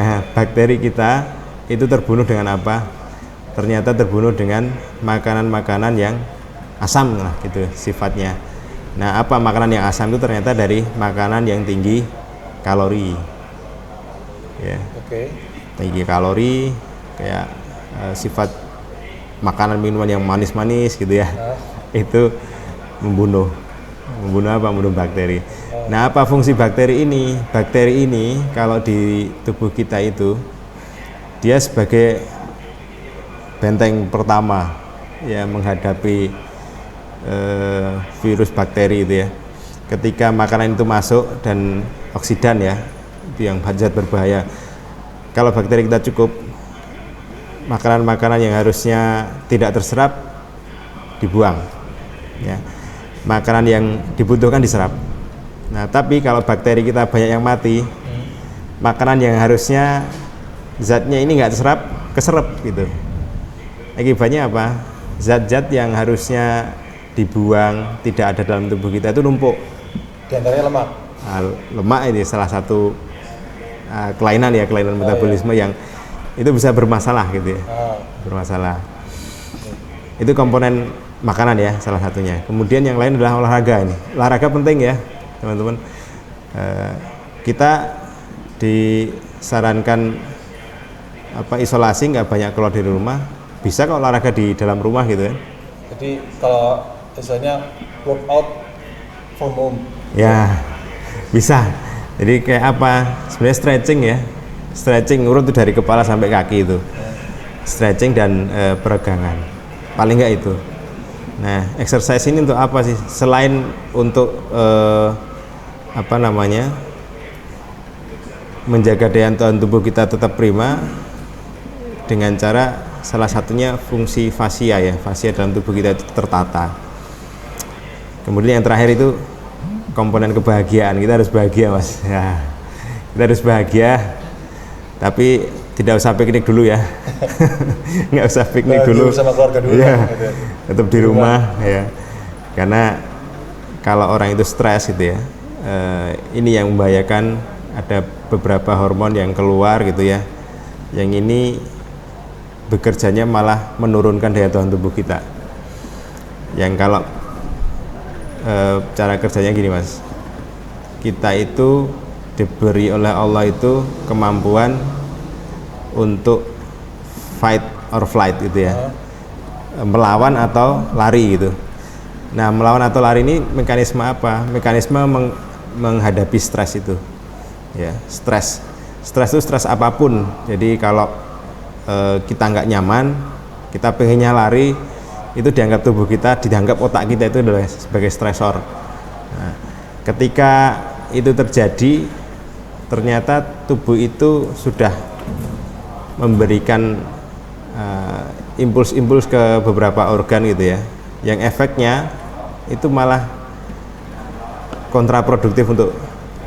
Nah, bakteri kita itu terbunuh dengan apa? Ternyata terbunuh dengan makanan-makanan yang asam lah gitu sifatnya. Nah, apa makanan yang asam itu? Ternyata dari makanan yang tinggi kalori. Ya. Tinggi kalori, kayak sifat makanan minuman yang manis-manis gitu ya. Itu membunuh apa? Membunuh bakteri. Nah, apa fungsi bakteri ini? Bakteri ini kalau di tubuh kita itu dia sebagai benteng pertama ya menghadapi virus bakteri itu ya. Ketika makanan itu masuk dan oksidan ya, itu yang zat berbahaya. Kalau bakteri kita cukup, makanan-makanan yang harusnya tidak terserap dibuang ya. Makanan yang dibutuhkan diserap. Nah, tapi kalau bakteri kita banyak yang mati, makanan yang harusnya zatnya ini nggak terserap, keserap gitu. Akibatnya apa? Zat-zat yang harusnya dibuang tidak ada dalam tubuh kita itu numpuk. Di antaranya lemak. Lemak ini salah satu kelainan metabolisme yang itu bisa bermasalah gitu ya. Bermasalah. Itu komponen makanan ya salah satunya. Kemudian yang lain adalah olahraga ini. Olahraga penting ya teman-teman. Kita disarankan isolasi, nggak banyak keluar dari rumah. Bisa kok olahraga di dalam rumah gitu kan. Jadi kalau misalnya workout from home. Ya, bisa. Jadi kayak apa? Sebenarnya stretching ya. Stretching urut tuh dari kepala sampai kaki itu. Stretching dan peregangan. Paling nggak itu. Nah, exercise ini untuk apa sih? Selain untuk menjaga daya tahan tubuh kita tetap prima dengan cara salah satunya fungsi fascia ya. Fascia dalam tubuh kita itu tertata. Kemudian yang terakhir itu komponen kebahagiaan. Kita harus bahagia Mas ya. Kita harus bahagia, tapi tidak usah piknik dulu ya. Nggak usah piknik dulu sama keluarga dulu ya. Tetap di rumah ya. Karena kalau orang itu stres gitu ya, ini yang membahayakan. Ada beberapa hormon yang keluar gitu ya, yang ini bekerjanya malah menurunkan daya tahan tubuh kita. Yang kalau cara kerjanya gini Mas, kita itu diberi oleh Allah itu kemampuan untuk fight or flight gitu ya, melawan atau lari gitu. Nah, melawan atau lari ini mekanisme apa? Mekanisme menghadapi stres itu ya. Stres stres itu stres apapun. Jadi kalau kita nggak nyaman, kita pengennya lari, itu dianggap tubuh kita, dianggap otak kita itu adalah sebagai stresor. Nah, ketika itu terjadi, ternyata tubuh itu sudah memberikan impuls-impuls ke beberapa organ gitu ya, yang efeknya itu malah kontraproduktif untuk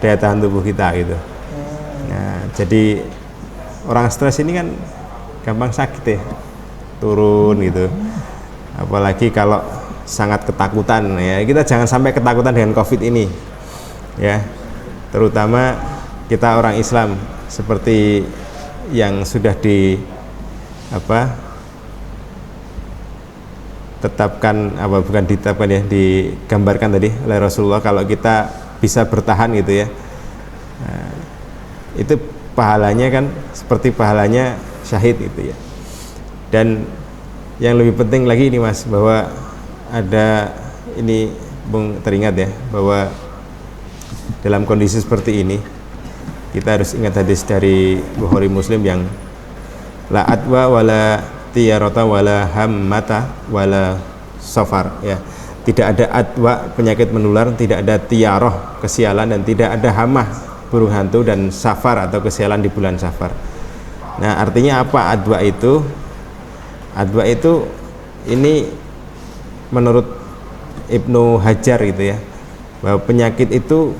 daya tahan tubuh kita gitu. Nah, jadi orang stres ini kan gampang sakit ya, turun gitu. Apalagi kalau sangat ketakutan ya, kita jangan sampai ketakutan dengan COVID ini ya, terutama kita orang Islam seperti yang sudah digambarkan tadi oleh Rasulullah, kalau kita bisa bertahan gitu ya, nah, itu pahalanya kan seperti pahalanya syahid gitu ya. Dan yang lebih penting lagi ini Mas, bahwa ada ini Bung teringat ya, bahwa dalam kondisi seperti ini kita harus ingat hadis dari Bukhari Muslim yang la adwa wala tiyarata wala hammata wala safar ya. Tidak ada adwa penyakit menular, tidak ada tiaroh kesialan, dan tidak ada hamah burung hantu, dan safar atau kesialan di bulan safar. Nah, artinya apa adwa itu? Adwa itu ini menurut Ibnu Hajar gitu ya, bahwa penyakit itu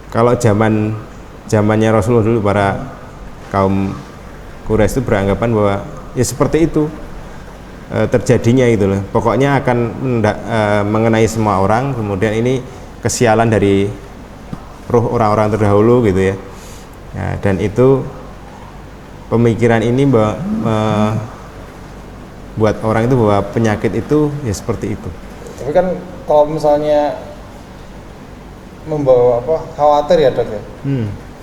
kalau zamannya Rasulullah dulu, para kaum Quraisy itu beranggapan bahwa ya seperti itu terjadinya gitu loh. Pokoknya akan mengenai semua orang, kemudian ini kesialan dari ruh orang-orang terdahulu gitu ya. Nah, dan itu pemikiran ini buat orang itu bahwa penyakit itu ya seperti itu. Tapi kan kalau misalnya membawa khawatir ya Dok ya.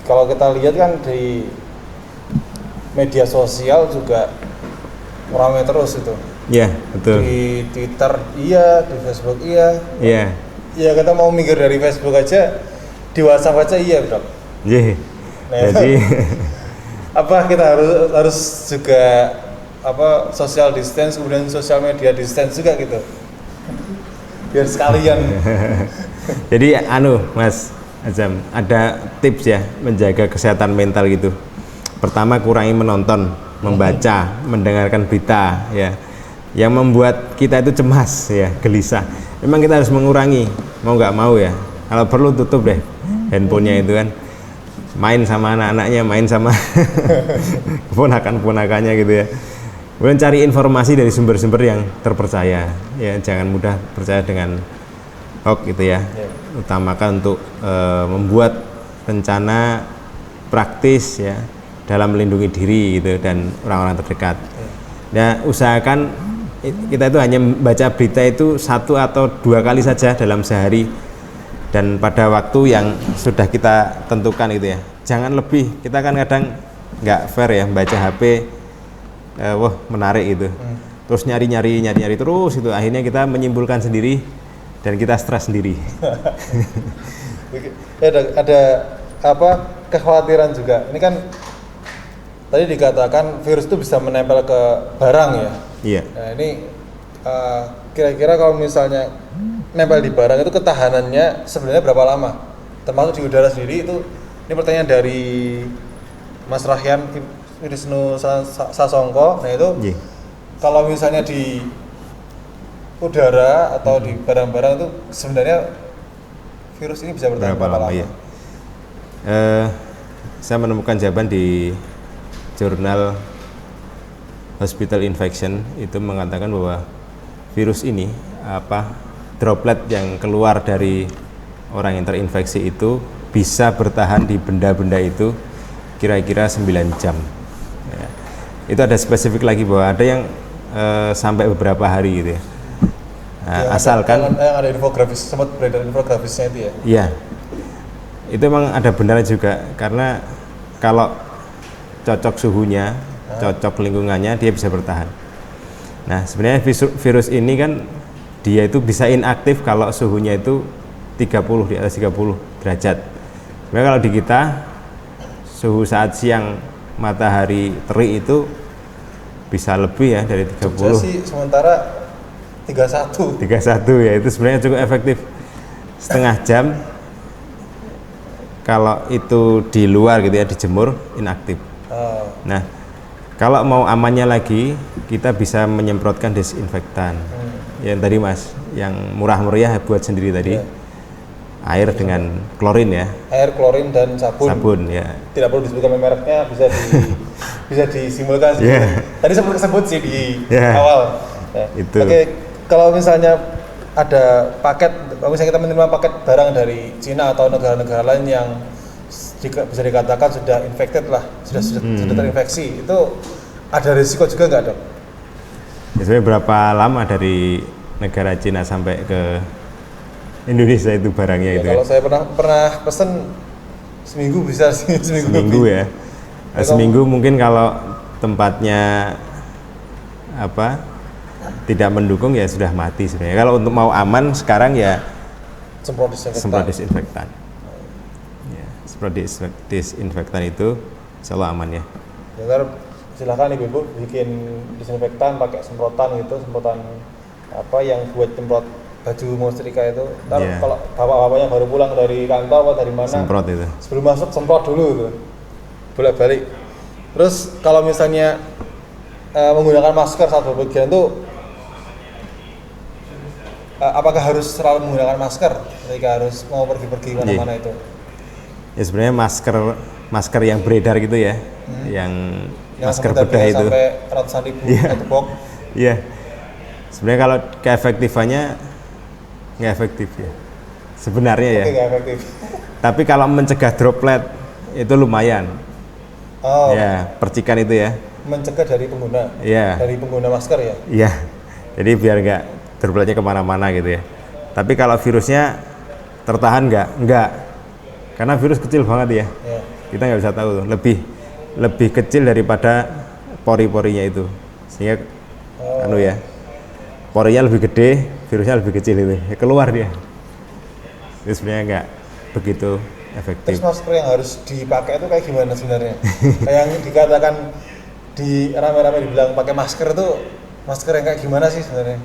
Kalau kita lihat kan di media sosial juga ramai terus itu. Iya, betul. Di Twitter iya, di Facebook iya. Iya. Ya kita mau mikir dari Facebook aja, di WhatsApp aja iya Dok. Iya. Nah, jadi apa kita harus juga social distance, kemudian social media distance juga gitu, biar sekalian. Jadi Mas Azam, ada tips ya menjaga kesehatan mental gitu. Pertama, kurangi menonton, membaca, mendengarkan berita ya, yang membuat kita itu cemas ya, gelisah. Memang kita harus mengurangi, mau nggak mau ya. Kalau perlu tutup deh handphonenya itu kan, main sama anak-anaknya, main sama ponakan-ponakannya gitu ya. Kemudian cari informasi dari sumber-sumber yang terpercaya ya, jangan mudah percaya dengan hoax gitu ya. Utamakan untuk membuat rencana praktis ya dalam melindungi diri gitu dan orang-orang terdekat. Nah, usahakan kita itu hanya membaca berita itu 1 atau 2 kali saja dalam sehari, dan pada waktu yang sudah kita tentukan gitu ya. Jangan lebih. Kita kan kadang nggak fair ya baca HP, wah menarik gitu, terus nyari terus itu, akhirnya kita menyimpulkan sendiri dan kita stres sendiri. ada kekhawatiran juga. Ini kan tadi dikatakan virus itu bisa menempel ke barang ya. Iya. Nah ini kira-kira kalau misalnya nempel di barang itu ketahanannya sebenarnya berapa lama? Termasuk di udara sendiri itu. Ini pertanyaan dari Mas Rahyan Wisnu Sasongko. Nah itu kalau misalnya di udara atau di barang-barang itu sebenarnya virus ini bisa bertahan berapa lama? Ya? Saya menemukan jawaban di jurnal Hospital Infection, itu mengatakan bahwa virus ini droplet yang keluar dari orang yang terinfeksi itu bisa bertahan di benda-benda itu kira-kira 9 jam ya. Itu ada spesifik lagi bahwa ada yang sampai beberapa hari gitu ya. Nah, asalkan ada infografis, sempat beredar infografisnya itu ya. Iya. Itu memang ada benarnya juga, karena kalau cocok suhunya, cocok lingkungannya, dia bisa bertahan. Nah, sebenarnya virus ini kan dia itu bisa inaktif kalau suhunya itu 30, di atas 30 derajat. Sebenarnya kalau di kita suhu saat siang matahari terik itu bisa lebih ya dari 30. Jogja sih sementara 31. 31 ya, itu sebenarnya cukup efektif. Setengah jam kalau itu di luar gitu ya, dijemur, inaktif. Nah, kalau mau amannya lagi, kita bisa menyemprotkan desinfektan. Yang tadi Mas, yang murah meriah buat sendiri tadi. Air dengan klorin ya. Air, klorin, dan sabun. Sabun ya. Tidak perlu disebutkan mereknya, bisa disimpulkan sih. Tadi sebut sih di awal. Ya. Itu. Oke, kalau misalnya ada paket, kalau misalnya kita menerima paket barang dari Cina atau negara-negara lain yang bisa dikatakan sudah infected lah, sudah terinfeksi, itu ada risiko juga nggak, Dok? Ya, sebenarnya berapa lama dari negara Cina sampai ke Indonesia itu barangnya Ya, itu? kalau saya pernah pesen seminggu bisa sih, seminggu ya. Seminggu mungkin kalau tempatnya tidak mendukung ya sudah mati sebenarnya. Kalau untuk mau aman sekarang ya semprot disinfektan. Ya, semprot disinfektan itu selalu aman ya. Dengar silakan ibu-ibu bikin disinfektan pakai semprotan gitu, semprotan yang buat semprot baju mau setrika itu. Ntar kalau bapak-bapaknya baru pulang dari kantor atau dari mana, semprot itu. Sebelum masuk semprot dulu itu, bolak-balik. Terus kalau misalnya menggunakan masker saat bepergian itu, apakah harus selalu menggunakan masker ketika harus mau pergi-pergi mana-mana itu? Ya sebenarnya masker yang beredar gitu ya, yang masker bedah itu sampai ratusan ribu satu box. Iya. Sebenarnya kalau keefektifannya nggak efektif ya. Sebenarnya ya. Nggak efektif. Tapi kalau mencegah droplet itu lumayan. Ya, percikan itu ya. Mencegah dari pengguna. Iya. Dari pengguna masker ya. Iya. Jadi biar nggak dropletnya kemana-mana gitu ya. Tapi kalau virusnya tertahan nggak. Karena virus kecil banget ya. Kita nggak bisa tahu tuh. Lebih kecil daripada pori-porinya itu. Sehingga porinya lebih gede, virusnya lebih kecil itu. Ya, keluar dia. Itu sebenarnya nggak begitu efektif. Terus masker yang harus dipakai itu kayak gimana sebenarnya? Kayak yang dikatakan di rame-rame dibilang pakai masker itu masker yang kayak gimana sih sebenarnya?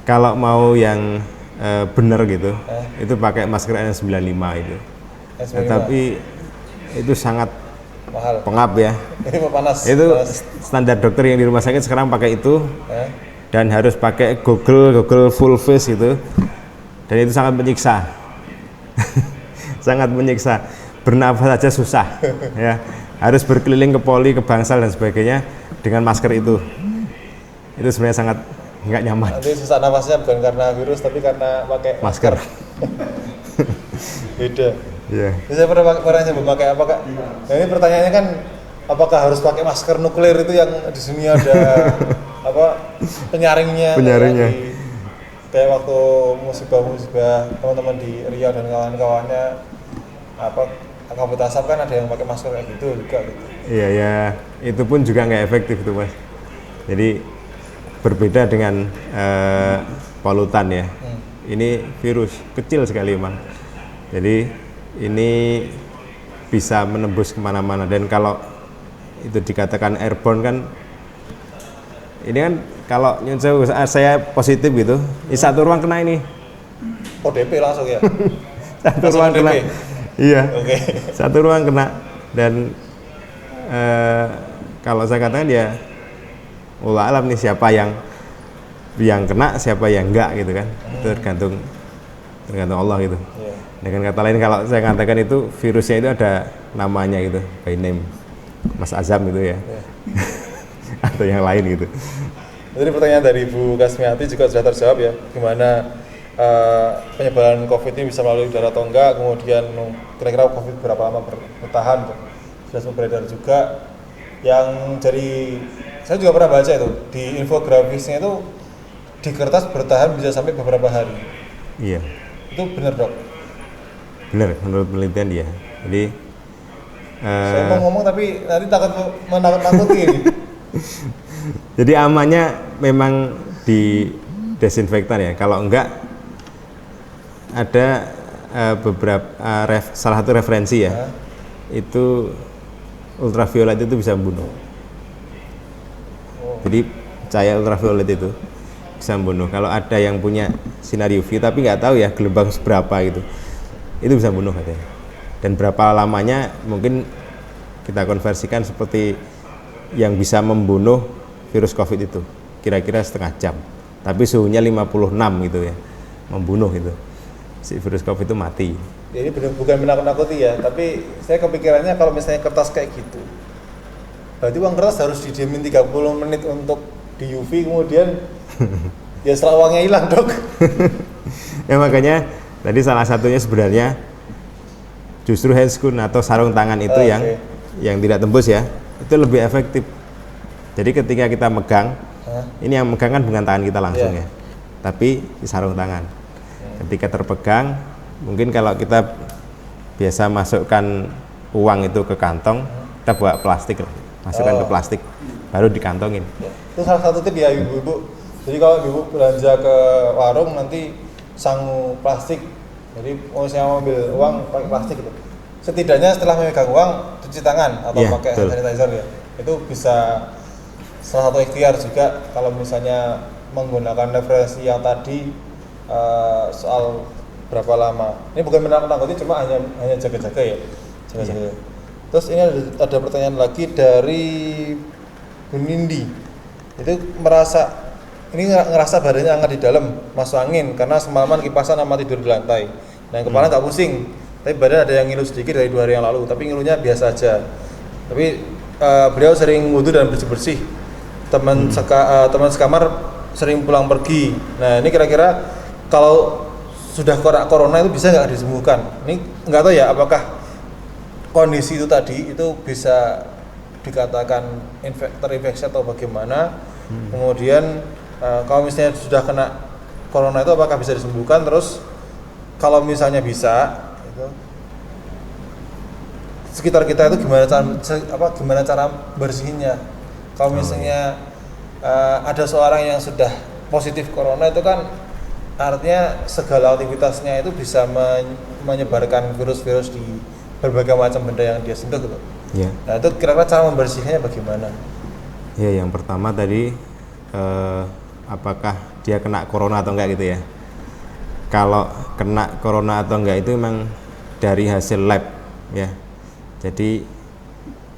Kalau mau yang bener gitu, itu pakai masker N95 itu. N95. Tapi itu sangat mahal, pengap ya. panas. Itu standar dokter yang di rumah sakit sekarang pakai itu. Dan harus pakai Google full face gitu. Dan itu sangat menyiksa. Sangat menyiksa. Bernafas saja susah ya. Harus berkeliling ke poli, ke bangsal dan sebagainya dengan masker itu. Itu sebenarnya sangat nggak nyaman. Nanti susah nafasnya bukan karena virus tapi karena pakai masker. Beda. Iya. Saya pernah pakai apa, Kak? Nah, ini pertanyaannya kan apakah harus pakai masker nuklir itu yang di sini ada penyaringnya. Kayak waktu musibah teman-teman di Riau dan kawan-kawannya kabut asap kan ada yang pakai masker kayak gitu juga gitu. Iya ya, itu pun juga nggak efektif tuh Mas. Jadi berbeda dengan polutan ya. Ini virus kecil sekali Mang. Jadi ini bisa menembus kemana-mana, dan kalau itu dikatakan airborne kan, ini kan kalau saya positif gitu, satu ruang kena ini. ODP langsung ya? Satu ruang kena. Iya. Okay. Satu ruang kena, dan kalau saya katakan ya wallah alam nih siapa yang kena, siapa yang enggak gitu kan. Itu tergantung Allah gitu. Yeah. Dengan kata lain kalau saya katakan itu virusnya itu ada namanya gitu, by name, Mas Azam gitu ya. Yeah. Atau yang lain gitu. Jadi pertanyaan dari Ibu Kasmiati juga sudah terjawab ya, gimana penyebaran COVID ini bisa melalui udara atau enggak, kemudian kira-kira COVID berapa lama bertahan, sudah sempat beredar juga. Yang dari saya juga pernah baca itu di infografisnya itu di kertas bertahan bisa sampai beberapa hari. Iya. Itu benar Dok? Benar, menurut penelitian dia. Jadi saya mau ngomong tapi nanti takut menakut-nakuti ini. Jadi amannya memang di desinfektan ya. Kalau enggak ada beberapa salah satu referensi ya. Itu ultraviolet itu bisa membunuh. Jadi cahaya ultraviolet itu bisa membunuh. Kalau ada yang punya sinar UV tapi nggak tahu ya gelombang seberapa gitu, itu bisa membunuh katanya. Dan berapa lamanya mungkin kita konversikan seperti yang bisa membunuh virus COVID itu, kira-kira setengah jam. Tapi suhunya 56 gitu ya, membunuh itu. Si virus COVID itu mati. Jadi bukan menakut-nakuti ya, tapi saya kepikirannya kalau misalnya kertas kayak gitu, berarti uang kertas harus didiemin 30 menit untuk di UV, kemudian ya setelah uangnya hilang dok. Ya makanya tadi salah satunya sebenarnya justru handscoon atau sarung tangan itu yang tidak tembus ya, itu lebih efektif. Jadi ketika kita megang, ini yang megang kan bukan tangan kita langsung ya, tapi di sarung tangan. Ketika terpegang, mungkin kalau kita biasa masukkan uang itu ke kantong, kita bawa plastik, masukkan ke plastik, baru dikantongin. Itu salah satu tip ya ibu-ibu. Jadi kalau ibu belanja ke warung nanti sangu plastik. Jadi mau saya ambil uang pakai plastik itu. Setidaknya setelah memegang uang cuci tangan atau pakai sanitizer ya. Itu bisa salah satu ikhtiar juga kalau misalnya menggunakan referensi yang tadi soal berapa lama. Ini bukan menakut-nakuti, cuma hanya jaga-jaga ya. Jaga-jaga. Terus ini ada pertanyaan lagi dari Bu Nindi. Itu ngerasa badannya hangat di dalam, masuk angin karena semalaman kipasan sama tidur di lantai. Nah, kepala nggak pusing, tapi badan ada yang ngilu sedikit dari 2 hari yang lalu, tapi ngilunya biasa aja. Tapi beliau sering wudhu dan bersih-bersih. Teman sekamar sering pulang pergi. Nah, ini kira-kira kalau sudah corona itu bisa nggak disembuhkan? Ini nggak tahu ya, apakah kondisi itu tadi itu bisa dikatakan terinfeksi atau bagaimana. Kemudian kalau misalnya sudah kena corona itu apakah bisa disembuhkan? Terus kalau misalnya bisa, itu sekitar kita itu gimana cara bersihinnya? Kalau misalnya ada seorang yang sudah positif corona itu kan artinya segala aktivitasnya itu bisa menyebarkan virus-virus di berbagai macam benda yang dia sentuh gitu. Ya. Nah, itu kira-kira cara membersihkannya bagaimana? Ya, yang pertama tadi apakah dia kena corona atau enggak gitu ya. Kalau kena corona atau enggak itu memang dari hasil lab ya. Jadi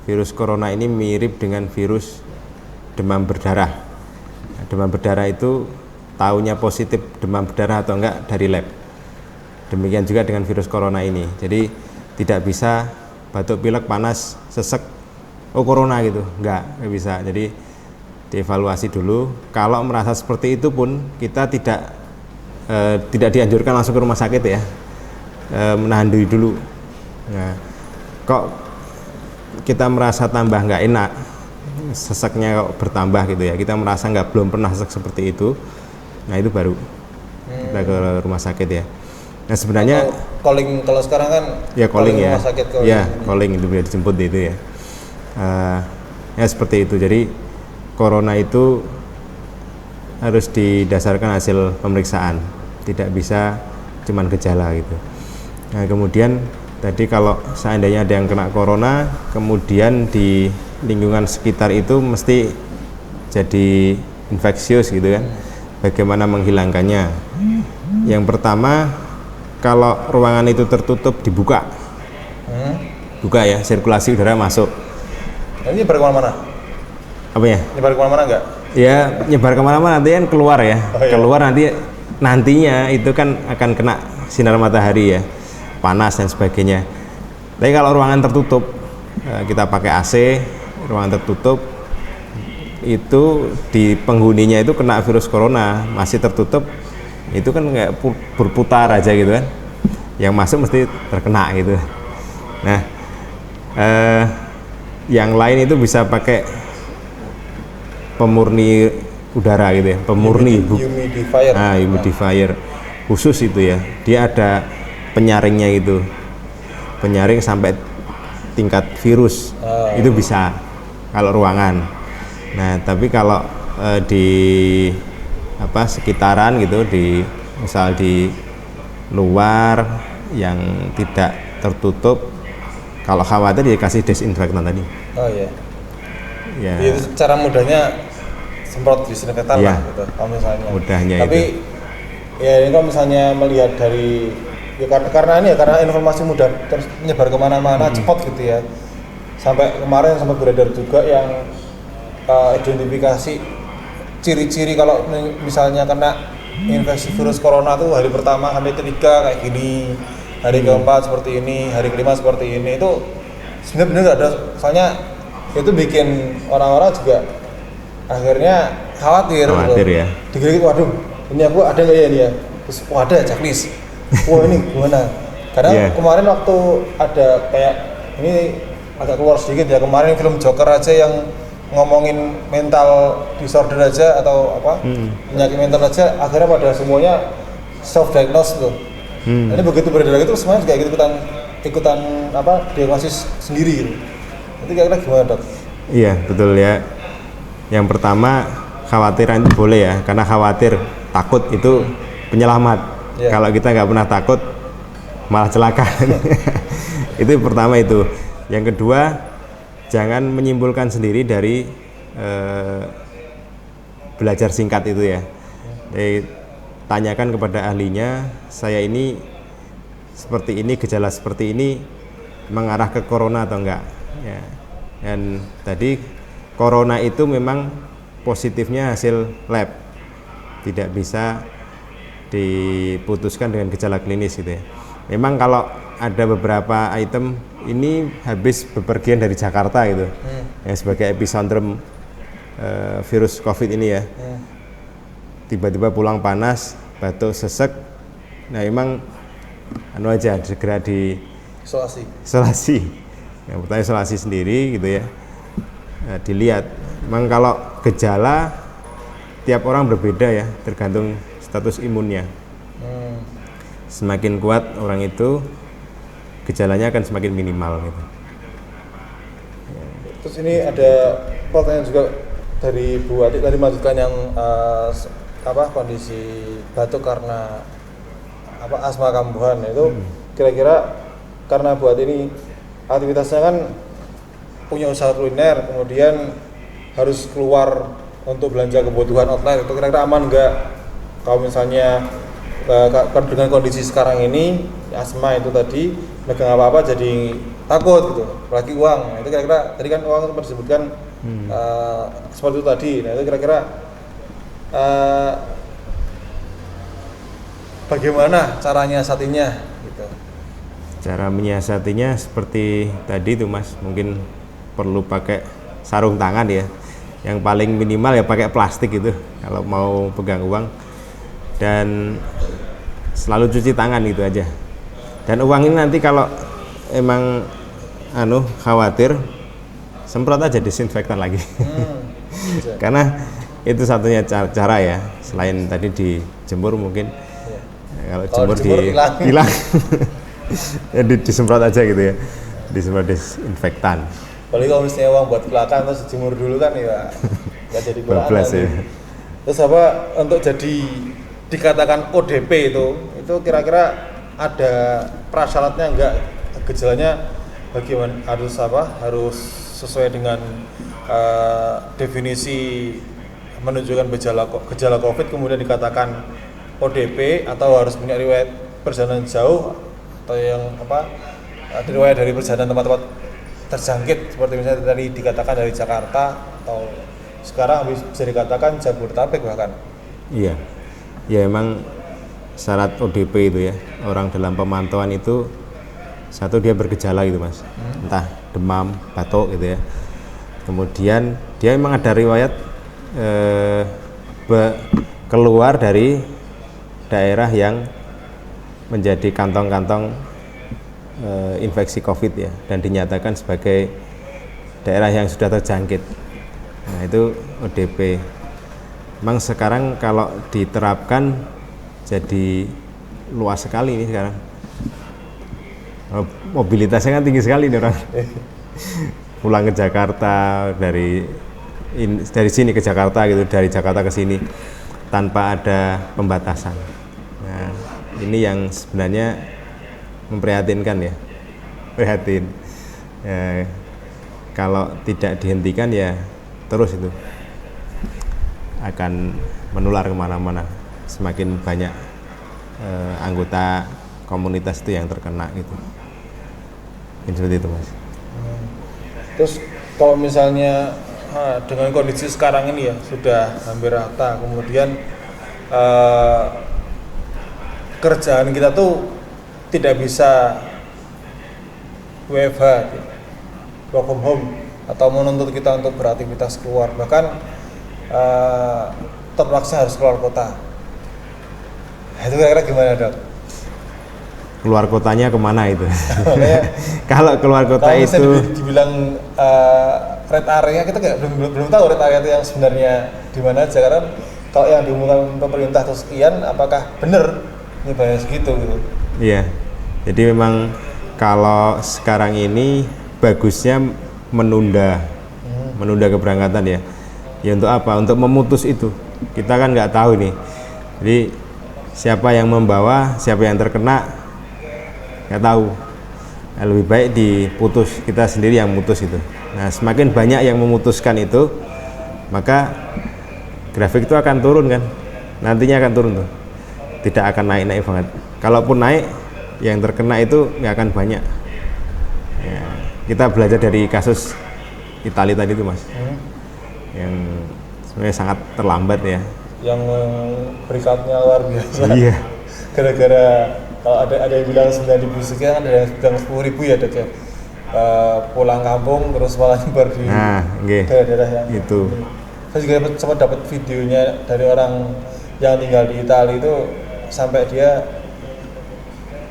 virus corona ini mirip dengan virus demam berdarah. Nah, demam berdarah itu taunya positif demam berdarah atau enggak dari lab. Demikian juga dengan virus corona ini. Jadi tidak bisa batuk pilek panas sesek oh corona gitu, enggak bisa. Jadi dievaluasi dulu. Kalau merasa seperti itu pun kita tidak dianjurkan langsung ke rumah sakit ya, menahan diri dulu. Nah, kok kita merasa tambah nggak enak, seseknya kok bertambah gitu ya, kita merasa belum pernah sesek seperti itu, nah itu baru kita ke rumah sakit ya. Nah sebenarnya calling, kalau sekarang kan ya calling ya, rumah sakit, calling itu bisa dijemput itu ya. Ya seperti itu. Jadi corona itu harus didasarkan hasil pemeriksaan, tidak bisa cuman gejala gitu. Nah kemudian tadi kalau seandainya ada yang kena corona, kemudian di lingkungan sekitar itu mesti jadi infeksius gitu kan. Bagaimana menghilangkannya? Yang pertama, kalau ruangan itu tertutup dibuka, buka ya, sirkulasi udara masuk. Nah, ini nyebar kemana-mana? Apa ya? Nyebar kemana-mana enggak? Ya nyebar kemana-mana, nanti kan keluar ya. Keluar nantinya itu kan akan kena sinar matahari ya, panas dan sebagainya. Tapi kalau ruangan tertutup, kita pakai AC, ruangan tertutup, itu di penghuninya itu kena virus corona, masih tertutup, itu kan kayak berputar aja gitu kan, yang masuk mesti terkena gitu. Nah yang lain itu bisa pakai pemurni udara gitu ya, pemurni humidifier. Humidifier khusus itu ya, dia ada penyaringnya itu, penyaring sampai tingkat virus, itu bisa kalau ruangan. Nah tapi kalau di sekitaran gitu, misal di luar yang tidak tertutup, Kalau khawatir ya kasih desinfektan tadi. Oh iya. Ya. Itu cara mudahnya semprot disinfektan Iya. lah gitu. Kalau misalnya. Mudahnya Tapi ya ini kalau misalnya melihat dari ya karena informasi mudah terus menyebar kemana-mana cepat gitu ya. Sampai kemarin sempat beredar juga yang identifikasi ciri-ciri kalau misalnya kena infeksi virus corona tuh hari pertama sampai ketiga kayak gini, hari keempat seperti ini, hari kelima seperti ini. Itu sebenarnya nggak ada, soalnya itu bikin orang-orang juga akhirnya khawatir Khawatir ya. Dikira-kira waduh ini aku ada nggak ya ini ya, terus wah ada checklist, wah ini gimana, karena Yeah. kemarin waktu ada kayak ini agak keluar sedikit ya, kemarin film Joker aja yang ngomongin mental disorder aja atau apa penyakit mental aja akhirnya pada semuanya self diagnose tuh. Ini begitu beredar itu semuanya juga ikutan apa diagnosis sendiri gitu. Itu kira-kira gimana dok? Iya betul ya. Yang pertama khawatiran itu boleh ya, karena khawatir takut itu penyelamat. Iya. Kalau kita nggak pernah takut malah celaka. Itu pertama itu. Yang kedua jangan menyimpulkan sendiri dari belajar singkat itu ya. Jadi, tanyakan kepada ahlinya, saya ini seperti ini, gejala seperti ini mengarah ke corona atau enggak ya. Dan tadi corona itu memang positifnya hasil lab, tidak bisa diputuskan dengan gejala klinis gitu ya. Memang kalau ada beberapa item ini habis bepergian dari Jakarta gitu, yang sebagai epicentrum virus COVID ini ya, tiba-tiba pulang panas, batuk, sesek, nah memang aja segera di isolasi. Yang pertama isolasi sendiri gitu ya. Nah, dilihat, memang kalau gejala tiap orang berbeda ya, tergantung status imunnya. Semakin kuat orang itu, gejalanya akan semakin minimal gitu. Terus ini ada pertanyaan juga dari Bu Atik tadi, melanjutkan yang kondisi batuk karena asma kambuhan itu kira-kira karena Bu Atik ini aktivitasnya kan punya usaha kuliner, kemudian harus keluar untuk belanja kebutuhan outlet, itu kira-kira aman nggak kalau misalnya dengan kondisi sekarang ini asma itu tadi megang apa-apa jadi takut gitu, apalagi uang. Nah, itu kira-kira tadi kan uang sempat disebutkan seperti itu tadi. Nah itu kira-kira bagaimana cara nyiasatinya gitu. Cara menyiasatinya seperti tadi tuh Mas, mungkin perlu pakai sarung tangan ya. Yang paling minimal ya pakai plastik gitu kalau mau pegang uang, dan selalu cuci tangan gitu aja. Dan uang ini nanti kalau emang khawatir, semprot aja disinfektan lagi. Karena itu satunya cara ya, selain tadi dijemur mungkin. Kalau jemur hilang. Ya disemprot aja gitu ya, disemprot disinfektan. Paling kalau misalnya uang buat kelakar terus dijemur dulu kan ya nggak jadi kelakar ya. Terus untuk jadi dikatakan ODP itu kira-kira ada prasyaratnya enggak, gejalanya bagaimana, harus sesuai dengan definisi menunjukkan gejala COVID kemudian dikatakan ODP, atau harus punya riwayat perjalanan jauh atau yang riwayat dari perjalanan tempat-tempat terjangkit seperti misalnya tadi dikatakan dari Jakarta atau sekarang bisa dikatakan Jabodetabek bahkan. Iya, ya emang syarat ODP itu ya, orang dalam pemantauan itu satu dia bergejala gitu Mas, entah demam, batuk gitu ya. Kemudian dia memang ada riwayat keluar dari daerah yang menjadi kantong-kantong infeksi COVID ya, dan dinyatakan sebagai daerah yang sudah terjangkit. Nah itu ODP. Memang sekarang kalau diterapkan jadi luas sekali ini sekarang. Mobilitasnya kan tinggi sekali nih orang. Pulang ke Jakarta dari sini ke Jakarta gitu, dari Jakarta ke sini tanpa ada pembatasan. Nah, ini yang sebenarnya memprihatinkan ya, prihatin. Kalau tidak dihentikan ya terus itu akan menular kemana-mana, semakin banyak anggota komunitas itu yang terkena gitu. Seperti itu Mas. Terus kalau misalnya dengan kondisi sekarang ini ya sudah hampir rata, kemudian kerjaan kita tuh tidak bisa WFH, work from home, atau menuntut kita untuk beraktivitas keluar, bahkan terpaksa harus keluar kota. Itu kira-kira gimana Dok? Keluar kotanya kemana itu? Kalau keluar kota kalau itu dibilang red area, kita belum tahu red area itu yang sebenarnya di mana aja, karena kalau yang diumumkan pemerintah terus sekian, apakah benar ini bahaya segitu gitu? Iya, jadi memang kalau sekarang ini bagusnya menunda keberangkatan ya. Ya untuk apa? Untuk memutus itu. Kita kan nggak tahu nih. Jadi siapa yang membawa, siapa yang terkena nggak tahu. Nah, lebih baik diputus, kita sendiri yang mutus itu. Nah, semakin banyak yang memutuskan itu, maka grafik itu akan turun kan, nantinya akan turun tuh, tidak akan naik banget. Kalaupun naik, yang terkena itu nggak akan banyak ya. Kita belajar dari kasus Italia tadi itu Mas, yang sebenarnya sangat terlambat ya, yang berikatnya luar biasa. Iya. Gara-gara kalau ada yang bilang 9.000 sekian, ada yang bilang 10.000 ya Dok ya. Pulang kampung terus malah nyebar di daerah-daerah yang itu. Saya juga sempat dapat videonya dari orang yang tinggal di Italia itu, sampai dia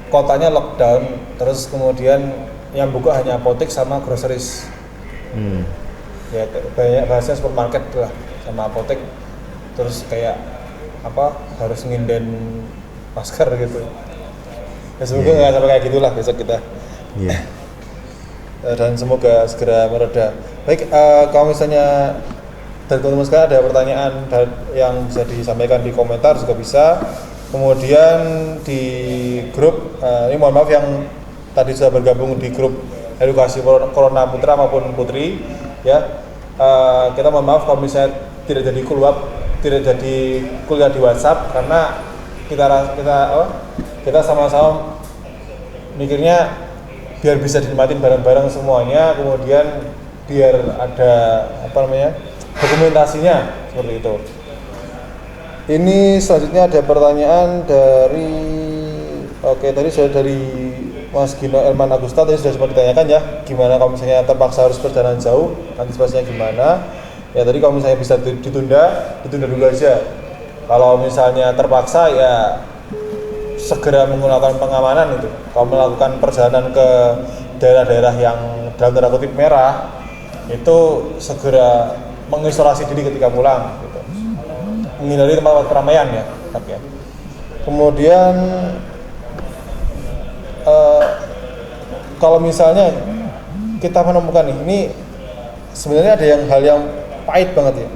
kotanya lockdown, terus kemudian yang buka hanya apotek sama groceries. Ya banyak bahasanya supermarket lah sama apotek, terus kayak apa harus nginden masker gitu. Ya semoga nggak sampai kayak gitulah besok kita. Iya. Dan semoga segera mereda. Baik, kalau misalnya dari teman-teman sekalian ada pertanyaan yang bisa disampaikan di komentar juga bisa. Kemudian di grup, ini mohon maaf yang tadi sudah bergabung di grup edukasi Corona Putra maupun Putri, ya kita mohon maaf kalau misalnya tidak jadi kuliah di WhatsApp, karena kita sama-sama mikirnya biar bisa dinikmatin bareng-bareng semuanya, kemudian biar ada dokumentasinya seperti itu. Ini selanjutnya ada pertanyaan dari tadi sudah dari Mas Gino Elman Agusta, tadi sudah sempat ditanyakan ya, gimana kalau misalnya terpaksa harus perjalanan jauh, antisipasinya gimana? Ya tadi kalau misalnya bisa ditunda dulu aja. Kalau misalnya terpaksa ya segera menggunakan pengamanan itu. Kalau melakukan perjalanan ke daerah-daerah yang dalam tanda kutip merah, itu segera mengisolasi diri ketika pulang gitu. Menghindari tempat keramaian ya. Kemudian kalau misalnya kita menemukan ini sebenarnya ada hal yang pahit banget ya.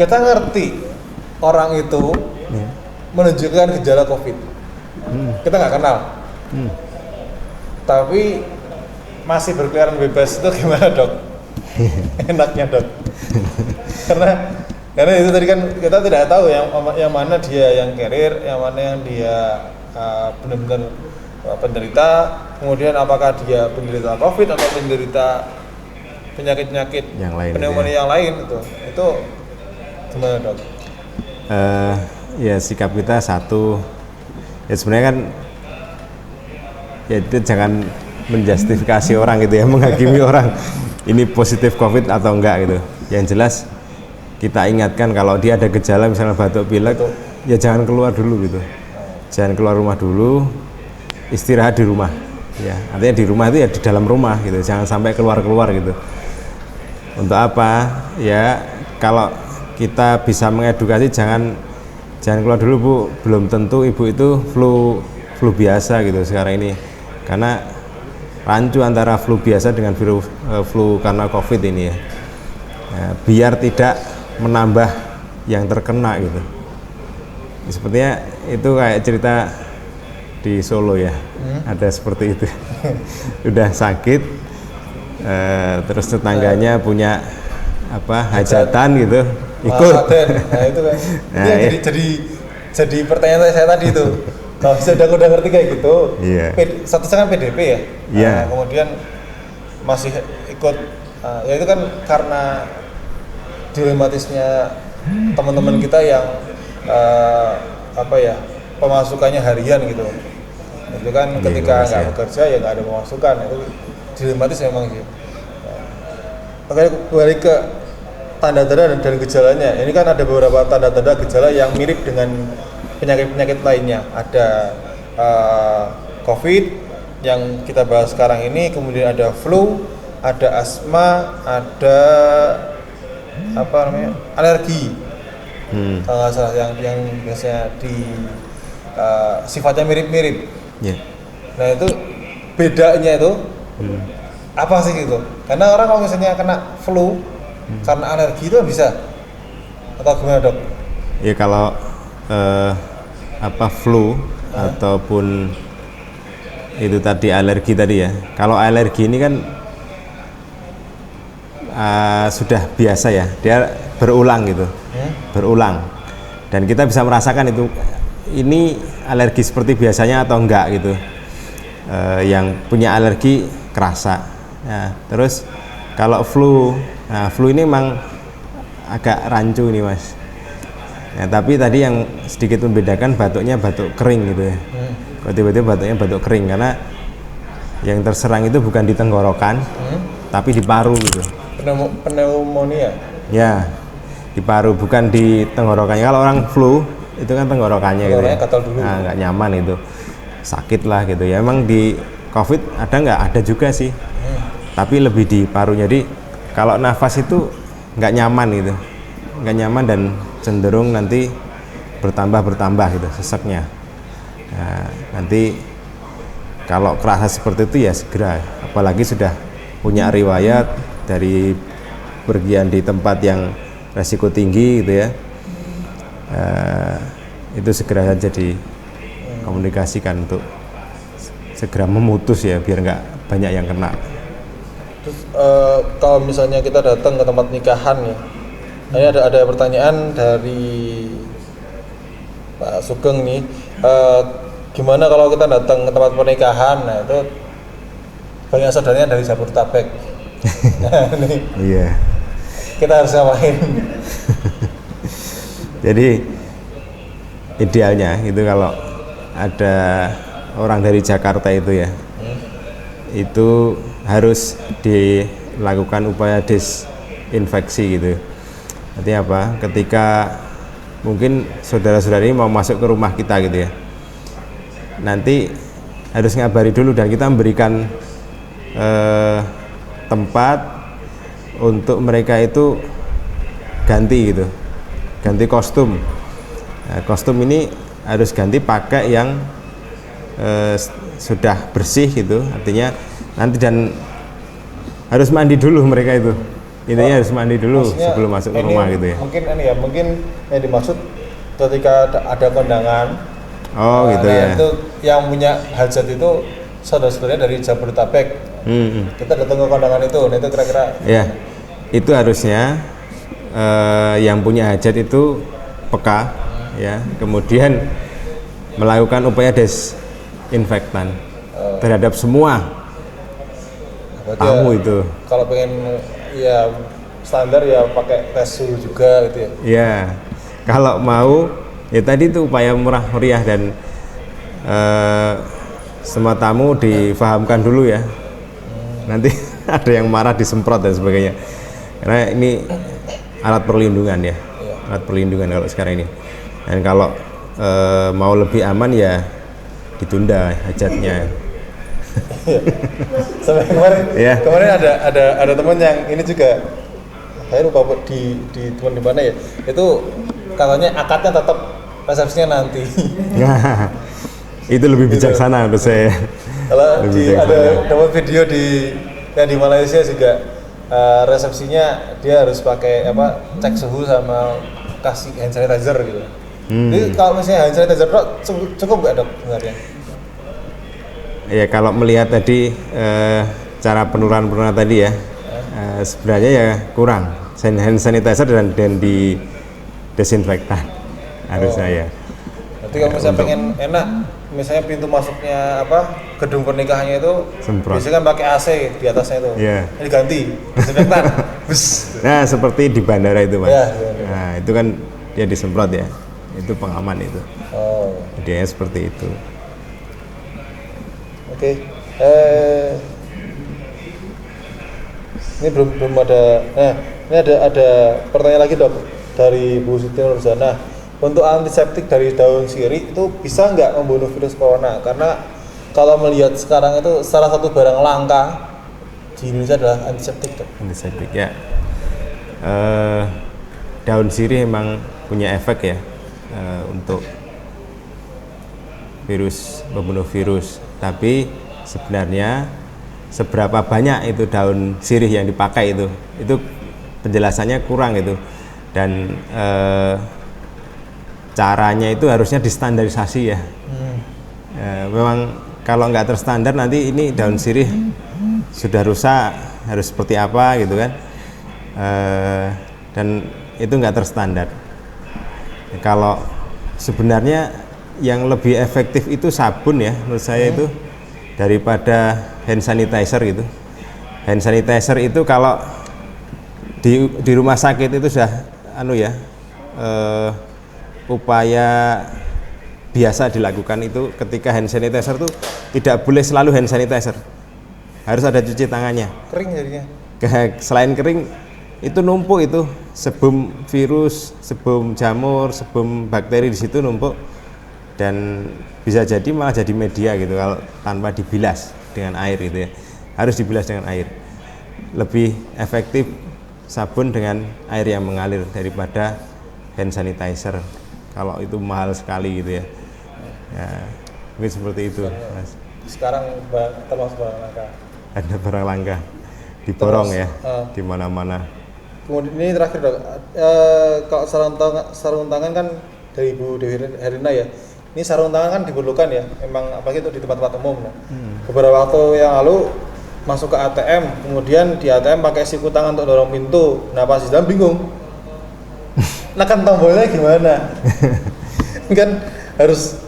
Kita ngerti orang itu menunjukkan gejala COVID, kita nggak kenal, tapi masih berkeliaran bebas, itu gimana Dok? Enaknya Dok? Karena itu tadi kan kita tidak tahu yang mana dia yang carrier, yang mana yang dia benar-benar penderita, kemudian apakah dia penderita COVID atau penderita penyakit-penyakit yang lain, pneumonia yang lain itu gimana Dok? Ya sikap kita satu, ya sebenarnya kan ya itu jangan menjustifikasi orang gitu ya, menghakimi orang ini positif COVID atau enggak gitu. Yang jelas kita ingatkan kalau dia ada gejala misalnya batuk pilek, ya jangan keluar dulu gitu, jangan keluar rumah dulu, istirahat di rumah ya, artinya di rumah itu ya di dalam rumah gitu, jangan sampai keluar gitu. Untuk apa ya, kalau kita bisa mengedukasi jangan keluar dulu Bu, belum tentu Ibu itu flu biasa gitu sekarang ini, karena rancu antara flu biasa dengan flu karena COVID ini ya, biar tidak menambah yang terkena gitu. Sepertinya itu kayak cerita di Solo ya, ada seperti itu. Udah sakit terus tetangganya punya apa hajatan gitu ikut. Nah itu kan Nah, itu yang jadi pertanyaan saya tadi itu. Kalau saya udah ngerti kayak gitu, Iya. statusnya kan PDP ya. Iya. Kemudian masih ikut, ya itu kan karena dilematisnya teman-teman kita yang apa ya pemasukannya harian gitu. Itu kan Iya, ketika Mas, nggak ya. bekerja ya nggak ada pemasukan, itu dilematis memang sih. Oke, balik ke tanda-tanda dan gejalanya. Ini kan ada beberapa tanda-tanda gejala yang mirip dengan penyakit-penyakit lainnya. Ada COVID yang kita bahas sekarang ini, kemudian ada flu, ada asma, ada apa namanya alergi. Kalau nggak salah yang biasanya sifatnya mirip-mirip. Ya. Nah itu bedanya itu apa sih gitu? Karena orang kalau misalnya kena flu karena alergi itu bisa atau gimana dok? Ya kalau apa flu ataupun itu tadi alergi tadi ya. Kalau alergi ini kan sudah biasa ya, dia berulang gitu, berulang. Dan kita bisa merasakan itu ini alergi seperti biasanya atau enggak gitu. Yang punya alergi kerasa. Nah, terus kalau flu, nah flu ini memang agak rancu nih mas. Nah, tapi tadi yang sedikit membedakan batuknya batuk kering gitu ya. Kok tiba-tiba batuknya batuk kering karena yang terserang itu bukan di tenggorokan, tapi di paru gitu. Pneumonia. Ya, di paru bukan di tenggorokannya. Kalau orang flu itu kan tenggorokannya gitu ya. Gatal dulu. Nah, nggak nyaman itu, sakit lah gitu ya. Emang di COVID ada nggak? Ada juga sih. Tapi lebih di paru. Jadi kalau nafas itu nggak nyaman gitu, nggak nyaman dan cenderung nanti bertambah gitu seseknya. Nah, nanti kalau kerasa seperti itu ya segera, apalagi sudah punya riwayat dari pergian di tempat yang resiko tinggi gitu ya, itu segera saja dikomunikasikan untuk segera memutus ya biar nggak banyak yang kena. Terus kalau misalnya kita datang ke tempat nikahan ya, ini ada pertanyaan dari Pak Sugeng nih, gimana kalau kita datang ke tempat pernikahan? Nah itu banyak saudaranya dari Jabodetabek. Nah, nih, Iya. kita harus ngapain? Jadi idealnya itu kalau ada orang dari Jakarta itu ya, itu harus dilakukan upaya disinfeksi gitu. Artinya apa? Ketika mungkin saudara-saudara ini mau masuk ke rumah kita gitu ya, nanti harus ngabari dulu dan kita memberikan tempat untuk mereka itu ganti gitu, ganti kostum. Nah, kostum ini harus ganti pakai yang sudah bersih gitu, artinya nanti dan harus mandi dulu mereka itu. Intinya harus mandi dulu sebelum masuk ke rumah gitu ya. Mungkin yang dimaksud ketika ada kondangan. Oh gitu ya. Itu yang punya hajat itu saudara-saudaranya dari Jabodetabek. Kita datang ke kondangan itu, nah itu kira-kira. Ya, itu harusnya yang punya hajat itu peka, ya. Kemudian melakukan upaya desinfektan terhadap semua tamu itu. Kalau pengen ya standar ya pakai tes suhu juga gitu ya. Ya, kalau mau ya tadi itu upaya murah meriah dan semua tamu difahamkan dulu ya. Nanti ada yang marah disemprot dan sebagainya. Karena ini alat perlindungan ya, alat perlindungan kalau sekarang ini. Dan kalau mau lebih aman ya ditunda hajatnya. Sampai kemarin ada teman yang ini juga, saya lupa di teman di mana ya, itu katanya akadnya tetap resepsinya nanti. Nah, itu lebih bijaksana menurut saya. Kalau ada dapat video di Malaysia juga resepsinya dia harus pakai cek suhu sama kasih hand sanitizer gitu. Jadi kalau misalnya hand sanitizer cukup nggak dok sebenarnya? Ya kalau melihat tadi cara penularan tadi ya, sebenarnya ya kurang hand sanitizer dan di desinfektan harusnya ya. Berarti kalau misalnya pengen enak, misalnya pintu masuknya gedung pernikahannya itu Semprot. biasanya kan pakai AC di atasnya itu, diganti desinfektan. Nah seperti di bandara itu Mas. Ya. Nah itu kan dia disemprot ya, itu pengaman itu. Dia seperti itu. Oke. Ini belum ada. Nah, ini ada pertanyaan lagi dok dari Bu Siti Nurzana. Untuk antiseptik dari daun sirih itu bisa nggak membunuh virus corona? Karena kalau melihat sekarang itu salah satu barang langka di Indonesia adalah antiseptik dok. Antiseptik ya. Daun sirih memang punya efek ya untuk membunuh virus. Tapi sebenarnya seberapa banyak itu daun sirih yang dipakai itu penjelasannya kurang itu, dan caranya itu harusnya distandarisasi ya. Memang kalau nggak terstandar nanti ini daun sirih sudah rusak harus seperti apa gitu kan, dan itu nggak terstandar. Kalau sebenarnya yang lebih efektif itu sabun ya menurut saya itu daripada hand sanitizer gitu. Hand sanitizer itu kalau di rumah sakit itu sudah upaya biasa dilakukan itu ketika hand sanitizer itu tidak boleh selalu hand sanitizer, harus ada cuci tangannya. Kering jadinya. Selain kering itu numpuk itu sebum virus, sebum jamur, sebum bakteri di situ numpuk, dan bisa jadi malah jadi media gitu kalau tanpa dibilas dengan air gitu ya. Harus dibilas dengan air. Lebih efektif sabun dengan air yang mengalir daripada hand sanitizer. Kalau itu mahal sekali gitu ya. Ya, mungkin seperti itu, Mas. Sekarang termasuk barang langka. Ada barang langka diborong ya di mana-mana. Kemudian ini terakhir dok, kalau sarung tangan kan dari Ibu Dewi Herina ya. Ini sarung tangan kan diperlukan ya, memang apalagi itu di tempat-tempat umum. Beberapa waktu yang lalu masuk ke ATM, kemudian di ATM pakai siku tangan untuk dorong pintu. Nah pas di dalam bingung, nekan tombolnya gimana? Kan harus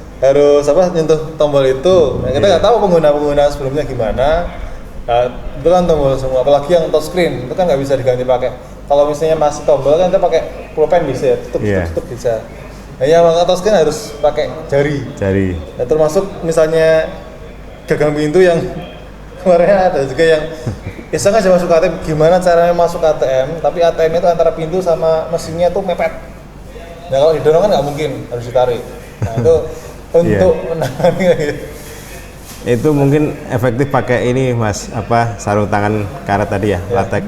nyentuh tombol itu. Nah, kita nggak tahu pengguna sebelumnya gimana. Nah, itu kan tombol semua, apalagi yang touchscreen itu kan nggak bisa diganti pakai. Kalau misalnya masih tombol kan kita pakai pulpen bisa, tutup bisa. Nah, yang touchscreen harus pakai jari. Nah, termasuk misalnya gagang pintu yang kemarin ada juga yang iseng aja masuk ATM, gimana caranya masuk ATM, tapi ATM itu antara pintu sama mesinnya tuh mepet. Nah kalau didorong kan nggak mungkin, harus ditarik. Nah itu untuk menangani gitu. Itu mungkin efektif pakai ini Mas, sarung tangan karet tadi ya, latex.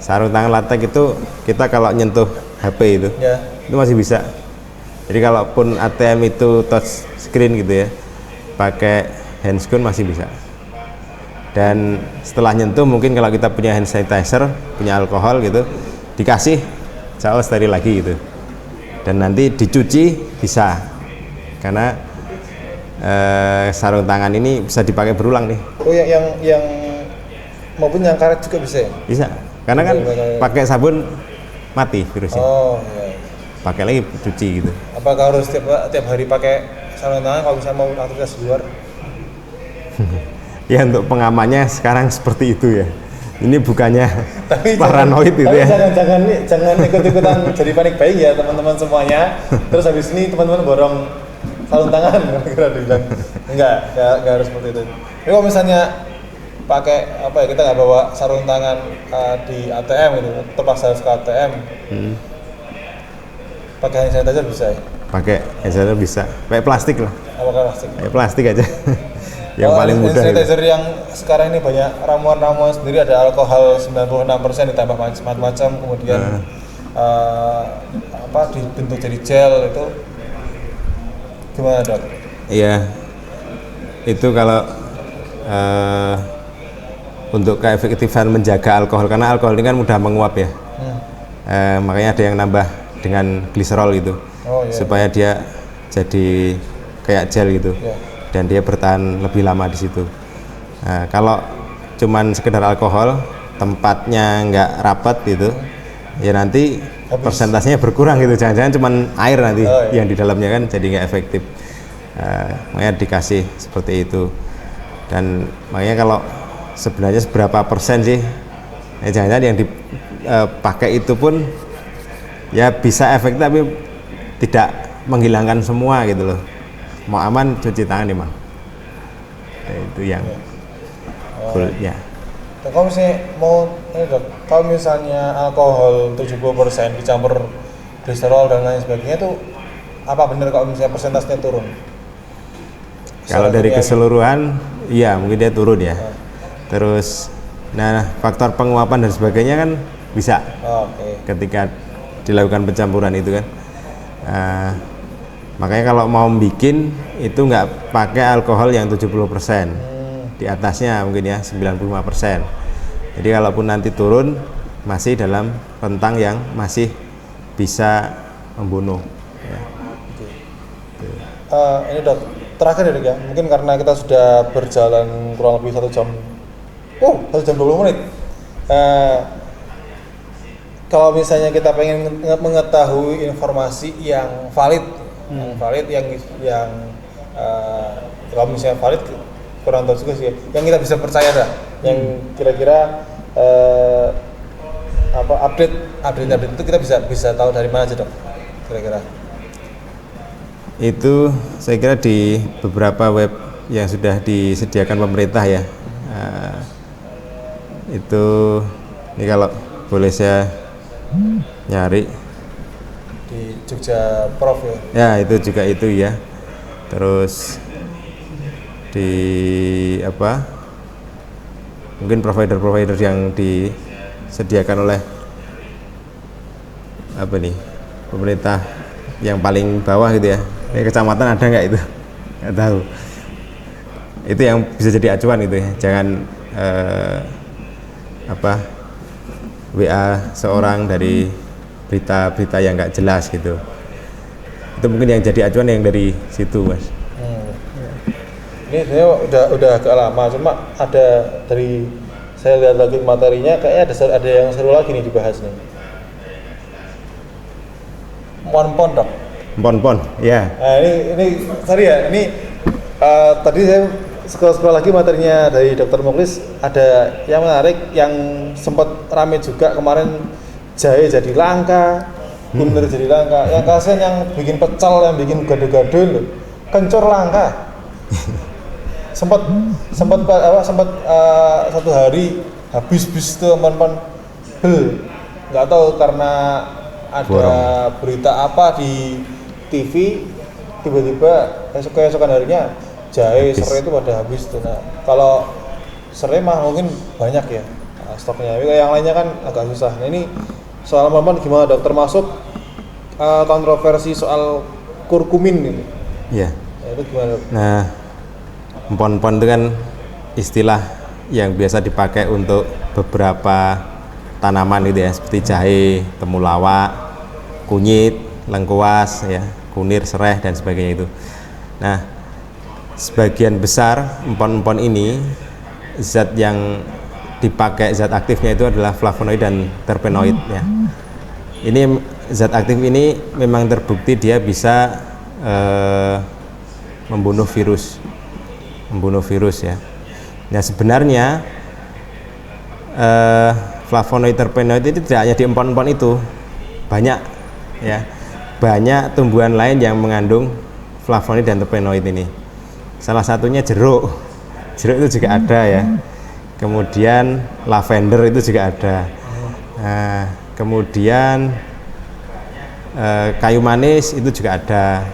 Sarung tangan latex itu kita kalau nyentuh HP itu masih bisa. Jadi kalaupun ATM itu touch screen gitu ya, pakai handscreen masih bisa. Dan setelah nyentuh mungkin kalau kita punya hand sanitizer, punya alkohol gitu, dikasih jauh steril lagi gitu. Dan nanti dicuci bisa, karena sarung tangan ini bisa dipakai berulang nih. Oh yang maupun yang karet juga bisa ya? Bisa, karena kan pakai sabun mati virusnya. Oh iya. Pakai lagi cuci gitu. Apakah harus tiap hari pakai sarung tangan kalau misalnya mau aktivitas di luar? Ya untuk pengamannya sekarang seperti itu ya. Ini bukannya paranoid itu ya. Jangan ikut-ikutan jadi panik buying ya teman-teman semuanya. Terus habis ini teman-teman borong sarung tangan kira-kira dibilang. Enggak harus seperti itu. Tapi kalau misalnya pakai kita nggak bawa sarung tangan di ATM gitu, terpaksa harus ke ATM. Pakai hand sanitizer bisa ya? Pakai hand sanitizer bisa. Pakai plastik lah. Apakah plastik? Pakai plastik aja. Yang paling mudah. Hand sanitizer yang sekarang ini banyak ramuan-ramuan sendiri, ada alkohol 96% ditambah macam-macam, kemudian dibentuk jadi gel, itu gimana dok? Iya, itu kalau untuk keefektifan menjaga alkohol, karena alkohol ini kan mudah menguap ya. Makanya ada yang nambah dengan gliserol gitu, supaya dia jadi kayak gel gitu. Dan dia bertahan lebih lama di situ. Nah, kalau cuman sekedar alkohol, tempatnya nggak rapat gitu, ya nanti persentasenya berkurang gitu. Jangan-jangan cuman air nanti yang di dalamnya kan jadi nggak efektif. Makanya dikasih seperti itu. Dan makanya kalau sebenarnya seberapa persen sih, jangan-jangan yang dipakai itu pun ya bisa efektif tapi tidak menghilangkan semua gitu loh. Mau aman cuci tangan nih, Bang. Itu yang full ya. Kalau misalnya kalau misalnya alkohol 70% dicampur glycerol dan lain sebagainya itu apa benar kalau misalnya persentasenya turun? Kalau dari keseluruhan, iya mungkin dia turun ya. Terus, nah faktor penguapan dan sebagainya kan bisa ketika dilakukan pencampuran itu kan. Makanya kalau mau bikin itu nggak pakai alkohol yang 70%, di atasnya mungkin ya 95%. Jadi kalaupun nanti turun masih dalam rentang yang masih bisa membunuh. Ya. Ini Dok, terakhir ya, mungkin karena kita sudah berjalan kurang lebih 1 jam, 1 jam 20 menit. Kalau misalnya kita pengen mengetahui informasi yang valid, yang kalau misalnya valid kurang tahu juga sih, yang kita bisa percaya dah, yang kira-kira update itu kita bisa tahu dari mana aja Dok, kira-kira? Itu saya kira di beberapa web yang sudah disediakan pemerintah ya. Itu ini kalau boleh saya nyari di Jogja Prof ya. Ya itu juga itu ya. Terus di apa? Mungkin provider yang disediakan oleh apa nih? Pemerintah yang paling bawah gitu ya. Kecamatan ada nggak itu? Nggak tahu. Itu yang bisa jadi acuan itu ya. Jangan WA seorang dari berita-berita yang nggak jelas gitu. Itu mungkin yang jadi acuan yang dari situ, Mas. Ini saya udah agak lama, cuma ada dari saya lihat lagi materinya kayaknya ada yang seru lagi nih dibahas nih. Monpon Dok. Monpon, ya. Nah, ini sorry ya, ini tadi saya scroll lagi materinya dari Dr. Mukhlis, ada yang menarik yang sempat rame juga kemarin, jahe jadi langka, kunir jadi langka. Yang kasihan yang bikin pecel, yang bikin gado-gado loh, kencur langka. sempat satu hari habis tuh Monpon bel, nggak tahu karena ada berita apa di TV, tiba-tiba keesokan harinya jahe serai itu pada habis tuh. Nah, kalau serai mah mungkin banyak ya stoknya, tapi yang lainnya kan agak susah. Nah, ini soal Monpon gimana Dok? Termasuk kontroversi soal kurkumin ini. Iya. Nah, itu gimana Dok? Nah, Monpon itu kan istilah yang biasa dipakai untuk beberapa tanaman gitu ya, seperti jahe, temulawak, kunyit, lengkuas, ya, kunir, serai dan sebagainya itu. Nah, sebagian besar empon-empon ini zat yang dipakai, zat aktifnya itu adalah flavonoid dan terpenoid ya. Ini zat aktif ini memang terbukti dia bisa membunuh virus ya. Nah, sebenarnya flavonoid terpenoid itu tidak hanya di empon-empon itu, banyak ya, banyak tumbuhan lain yang mengandung flavonoid dan terpenoid ini. Salah satunya jeruk itu juga ada ya. Kemudian lavender itu juga ada. Nah, kemudian kayu manis itu juga ada.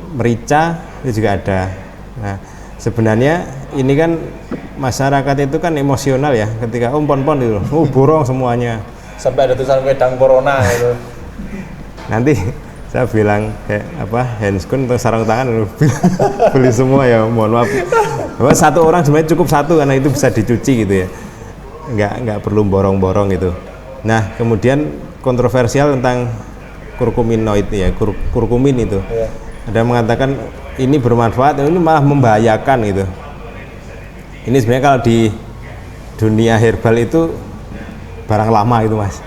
Merica itu juga ada. Nah, sebenarnya ini kan masyarakat itu kan emosional ya, ketika empon-empon itu borong semuanya. Sampai ada tulisan wedang corona gitu. Nanti saya bilang kayak apa, handskun atau sarung tangan beli semua ya, mohon maaf. Satu orang sebenarnya cukup satu karena itu bisa dicuci gitu ya, nggak perlu borong-borong gitu. Nah, kemudian kontroversial tentang kurkuminoid ya, kurkumin itu. Ada yang mengatakan ini bermanfaat, ini malah membahayakan gitu. Ini sebenarnya kalau di dunia herbal itu barang lama itu mas,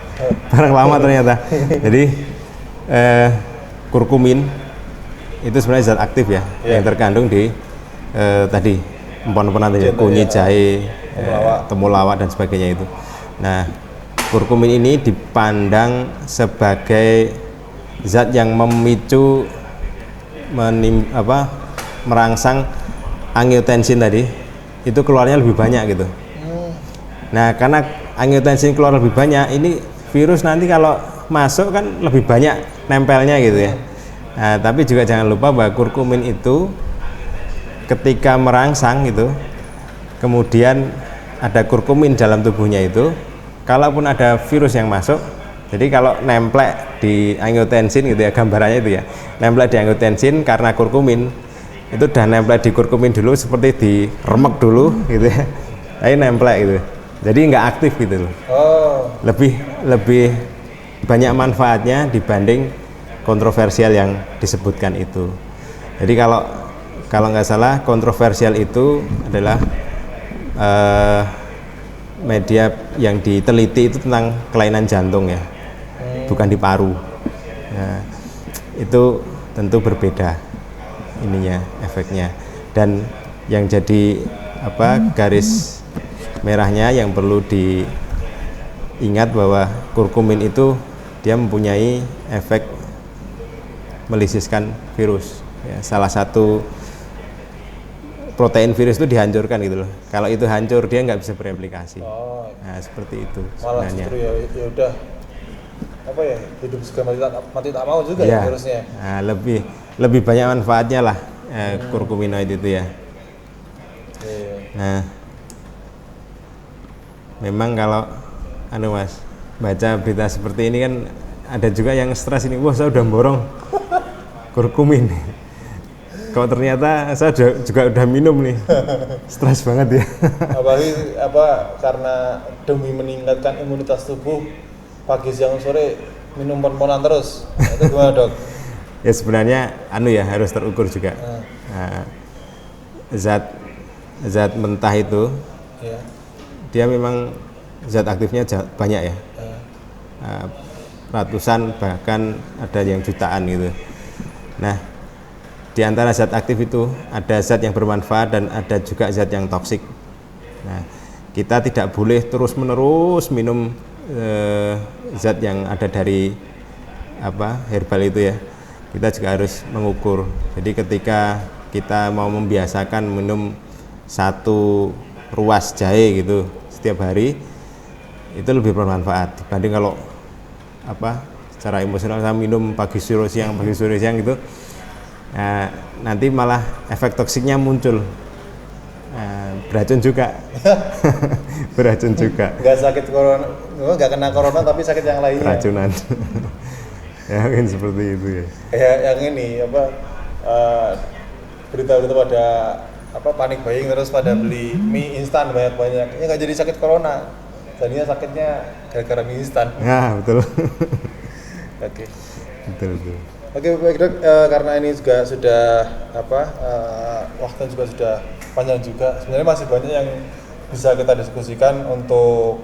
barang lama ternyata. Jadi kurkumin itu sebenarnya zat aktif ya, yang terkandung di tadi empon-emponan tadi, kunyit, jahe, temulawak dan sebagainya itu. Nah, kurkumin ini dipandang sebagai zat yang memicu merangsang angiotensin tadi, itu keluarnya lebih banyak gitu. Nah, karena angiotensin keluar lebih banyak, ini virus nanti kalau masuk kan lebih banyak nempelnya gitu ya. Nah, tapi juga jangan lupa bahwa kurkumin itu ketika merangsang gitu, kemudian ada kurkumin dalam tubuhnya itu, kalaupun ada virus yang masuk, jadi kalau nemplek di angiotensin gitu ya, gambarannya itu ya, nemplek di angiotensin karena kurkumin, itu udah nemplek di kurkumin dulu, seperti diremek dulu gitu ya, tapi nemplek gitu, jadi nggak aktif gitu loh. Lebih banyak manfaatnya dibanding kontroversial yang disebutkan itu. Jadi kalau nggak salah kontroversial itu adalah media yang diteliti itu tentang kelainan jantung ya, bukan di paru. Nah, itu tentu berbeda ininya, efeknya. Dan yang jadi garis merahnya yang perlu diingat bahwa kurkumin itu dia mempunyai efek melisiskan virus ya. Salah satu protein virus itu dihancurkan gitu loh. Kalau itu hancur dia nggak bisa bereplikasi. Nah, seperti itu malah sebenarnya. Justru ya udah hidup juga mati tak mau juga ya virusnya. Nah, lebih banyak manfaatnya lah kurkuminoid itu ya. Nah, memang kalau mas baca berita seperti ini kan ada juga yang stres ini, wah saya udah borong kurkumin, kalau ternyata saya juga udah minum nih, stres banget ya. Apalagi karena demi meningkatkan imunitas tubuh, pagi siang sore minum pon-ponan terus, itu gimana dok? Ya sebenarnya harus terukur juga. Nah, zat mentah itu dia memang zat aktifnya banyak ya, ratusan bahkan ada yang jutaan gitu. Nah, di antara zat aktif itu ada zat yang bermanfaat dan ada juga zat yang toksik. Nah, kita tidak boleh terus-menerus minum zat yang ada dari herbal itu ya. Kita juga harus mengukur. Jadi ketika kita mau membiasakan minum 1 ruas jahe gitu setiap hari, itu lebih bermanfaat dibanding kalau secara emosional saya minum pagi sore siang gitu. Nah, nanti malah efek toksiknya muncul, beracun juga. Beracun juga. Nggak sakit corona, nggak kena corona tapi sakit yang lainnya. Keracunan. Ya mungkin seperti itu ya. Kayak yang ini berita-berita pada panik buying terus pada beli mie instan banyak-banyak, ya nggak jadi sakit corona, jadinya sakitnya gara-gara mie instan. Ya betul. Oke. Betul. Oke baik dok, karena ini juga sudah waktu juga sudah panjang juga, sebenarnya masih banyak yang bisa kita diskusikan untuk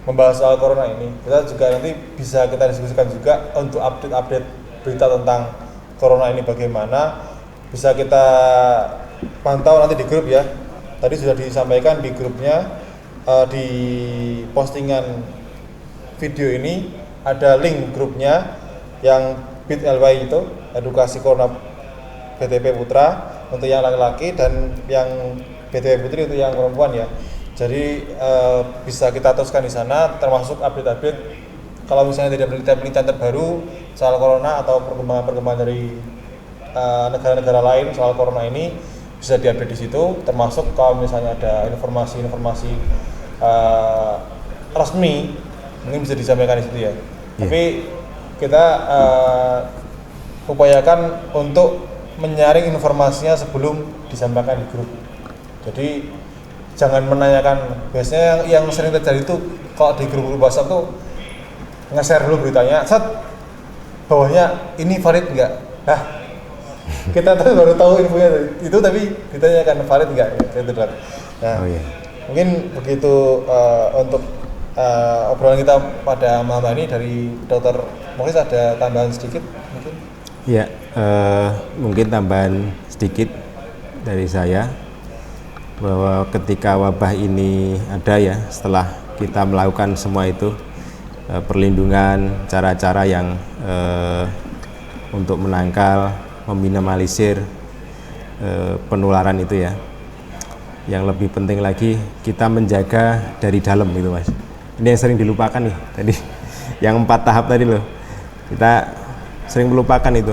membahas soal corona ini. Kita juga nanti bisa kita diskusikan juga untuk update berita tentang corona ini bagaimana, bisa kita pantau nanti di grup ya. Tadi sudah disampaikan di grupnya, di postingan video ini ada link grupnya yang bit.ly itu edukasi corona BTP Putra untuk yang laki-laki dan yang BTP Putri untuk yang perempuan ya. Jadi bisa kita teruskan di sana, termasuk update-update kalau misalnya tidak penelitian terbaru soal corona atau perkembangan dari negara-negara lain soal corona ini bisa diupdate di situ, termasuk kalau misalnya ada informasi-informasi resmi mungkin bisa disampaikan di situ ya. Tapi kita upayakan untuk menyaring informasinya sebelum disampaikan di grup. Jadi jangan menanyakan, biasanya yang sering terjadi itu kalau di grup WhatsApp tuh nge-share dulu beritanya, bawahnya ini valid enggak? Kita tuh baru tahu infonya itu, tapi ditanyakan valid nggak gitu dok. Nah, Oh iya. mungkin begitu untuk obrolan kita pada malam ini dari dokter Mukhlis, ada tambahan sedikit mungkin? Ya, mungkin tambahan sedikit dari saya bahwa ketika wabah ini ada ya, setelah kita melakukan semua itu perlindungan, cara-cara yang untuk menangkal, meminimalisir penularan itu ya. Yang lebih penting lagi kita menjaga dari dalam gitu mas. Ini yang sering dilupakan nih tadi, yang 4 tahap tadi loh. Kita sering melupakan itu,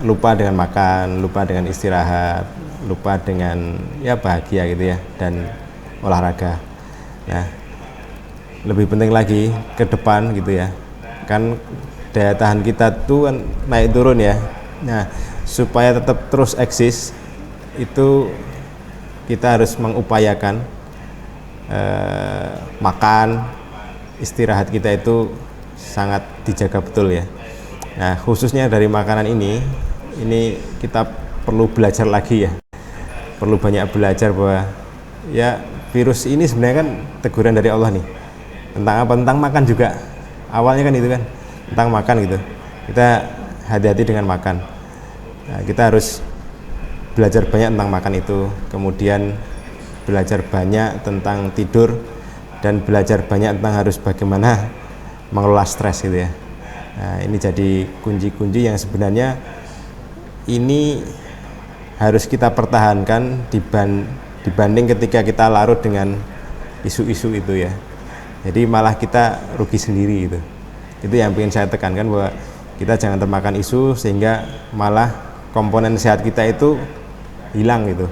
lupa dengan makan, lupa dengan istirahat, lupa dengan ya bahagia gitu ya, dan olahraga. Nah, lebih penting lagi ke depan gitu ya, kan daya tahan kita tuh kan naik turun ya. Nah, supaya tetap terus eksis itu kita harus mengupayakan makan, istirahat kita itu sangat dijaga betul ya. Nah, khususnya dari makanan ini kita perlu belajar lagi ya, perlu banyak belajar bahwa ya virus ini sebenarnya kan teguran dari Allah nih. Tentang apa? Tentang makan juga. Awalnya kan itu kan tentang makan gitu. Kita hati-hati dengan makan. Nah, kita harus belajar banyak tentang makan itu, kemudian belajar banyak tentang tidur, dan belajar banyak tentang harus bagaimana mengelola stres gitu ya. Nah, ini jadi kunci-kunci yang sebenarnya ini harus kita pertahankan dibanding ketika kita larut dengan isu-isu itu ya. Jadi malah kita rugi sendiri gitu. Itu yang ingin saya tekankan, bahwa kita jangan termakan isu sehingga malah komponen sehat kita itu hilang gitu.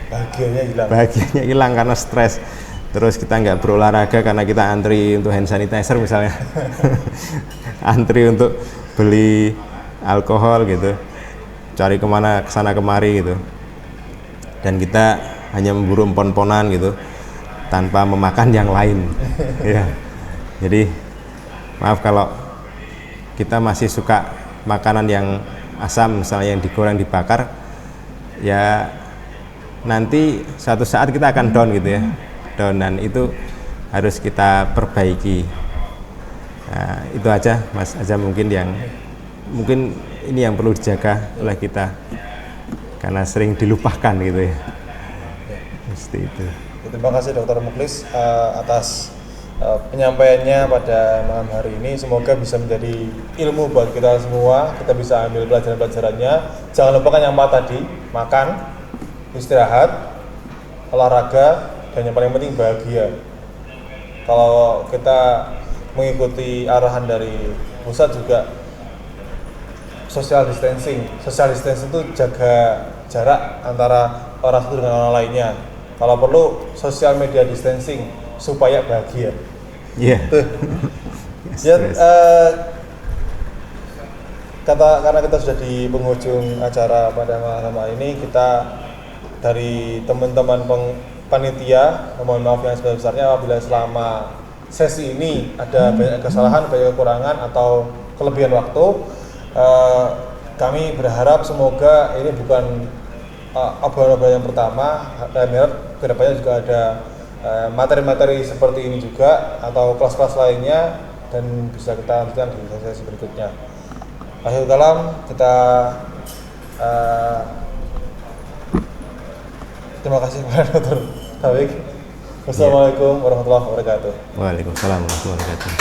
Bahagianya hilang karena stres. Terus kita nggak berolahraga karena kita antri untuk hand sanitizer misalnya. Antri untuk beli alkohol gitu, cari kemana, kesana kemari gitu, dan kita hanya memburu empon-emponan gitu tanpa memakan yang lain. Ya. Jadi maaf kalau kita masih suka makanan yang asam, misalnya yang digoreng, dibakar, ya nanti suatu saat kita akan down gitu ya, down, dan itu harus kita perbaiki. Nah, itu aja Mas Azam, mungkin ini yang perlu dijaga oleh kita karena sering dilupakan gitu ya. Mesti itu. Terima kasih Dr. Mukhlis atas penyampaiannya pada malam hari ini. Semoga bisa menjadi ilmu buat kita semua. Kita bisa ambil pelajaran-pelajarannya. Jangan lupakan yang 4 tadi: makan, istirahat, olahraga, dan yang paling penting bahagia. Kalau kita mengikuti arahan dari pusat juga social distancing. Social distancing itu jaga jarak antara orang satu dengan orang lainnya. Kalau perlu social media distancing supaya bahagia. Iya. Yeah. Karena kita sudah di penghujung acara pada malam ini, kita dari teman-teman panitia mohon maaf yang sebesar-besarnya apabila selama sesi ini ada banyak kesalahan, banyak kekurangan atau kelebihan waktu. Kami berharap semoga ini bukan obrolan yang pertama, dan kedepannya juga ada materi-materi seperti ini juga atau kelas-kelas lainnya, dan bisa kita lanjutkan di sesi berikutnya. Akhirul kalam, kita terima kasih kepada Dr. Taufik. Wassalamualaikum warahmatullahi wabarakatuh. Waalaikumsalam warahmatullahi wabarakatuh.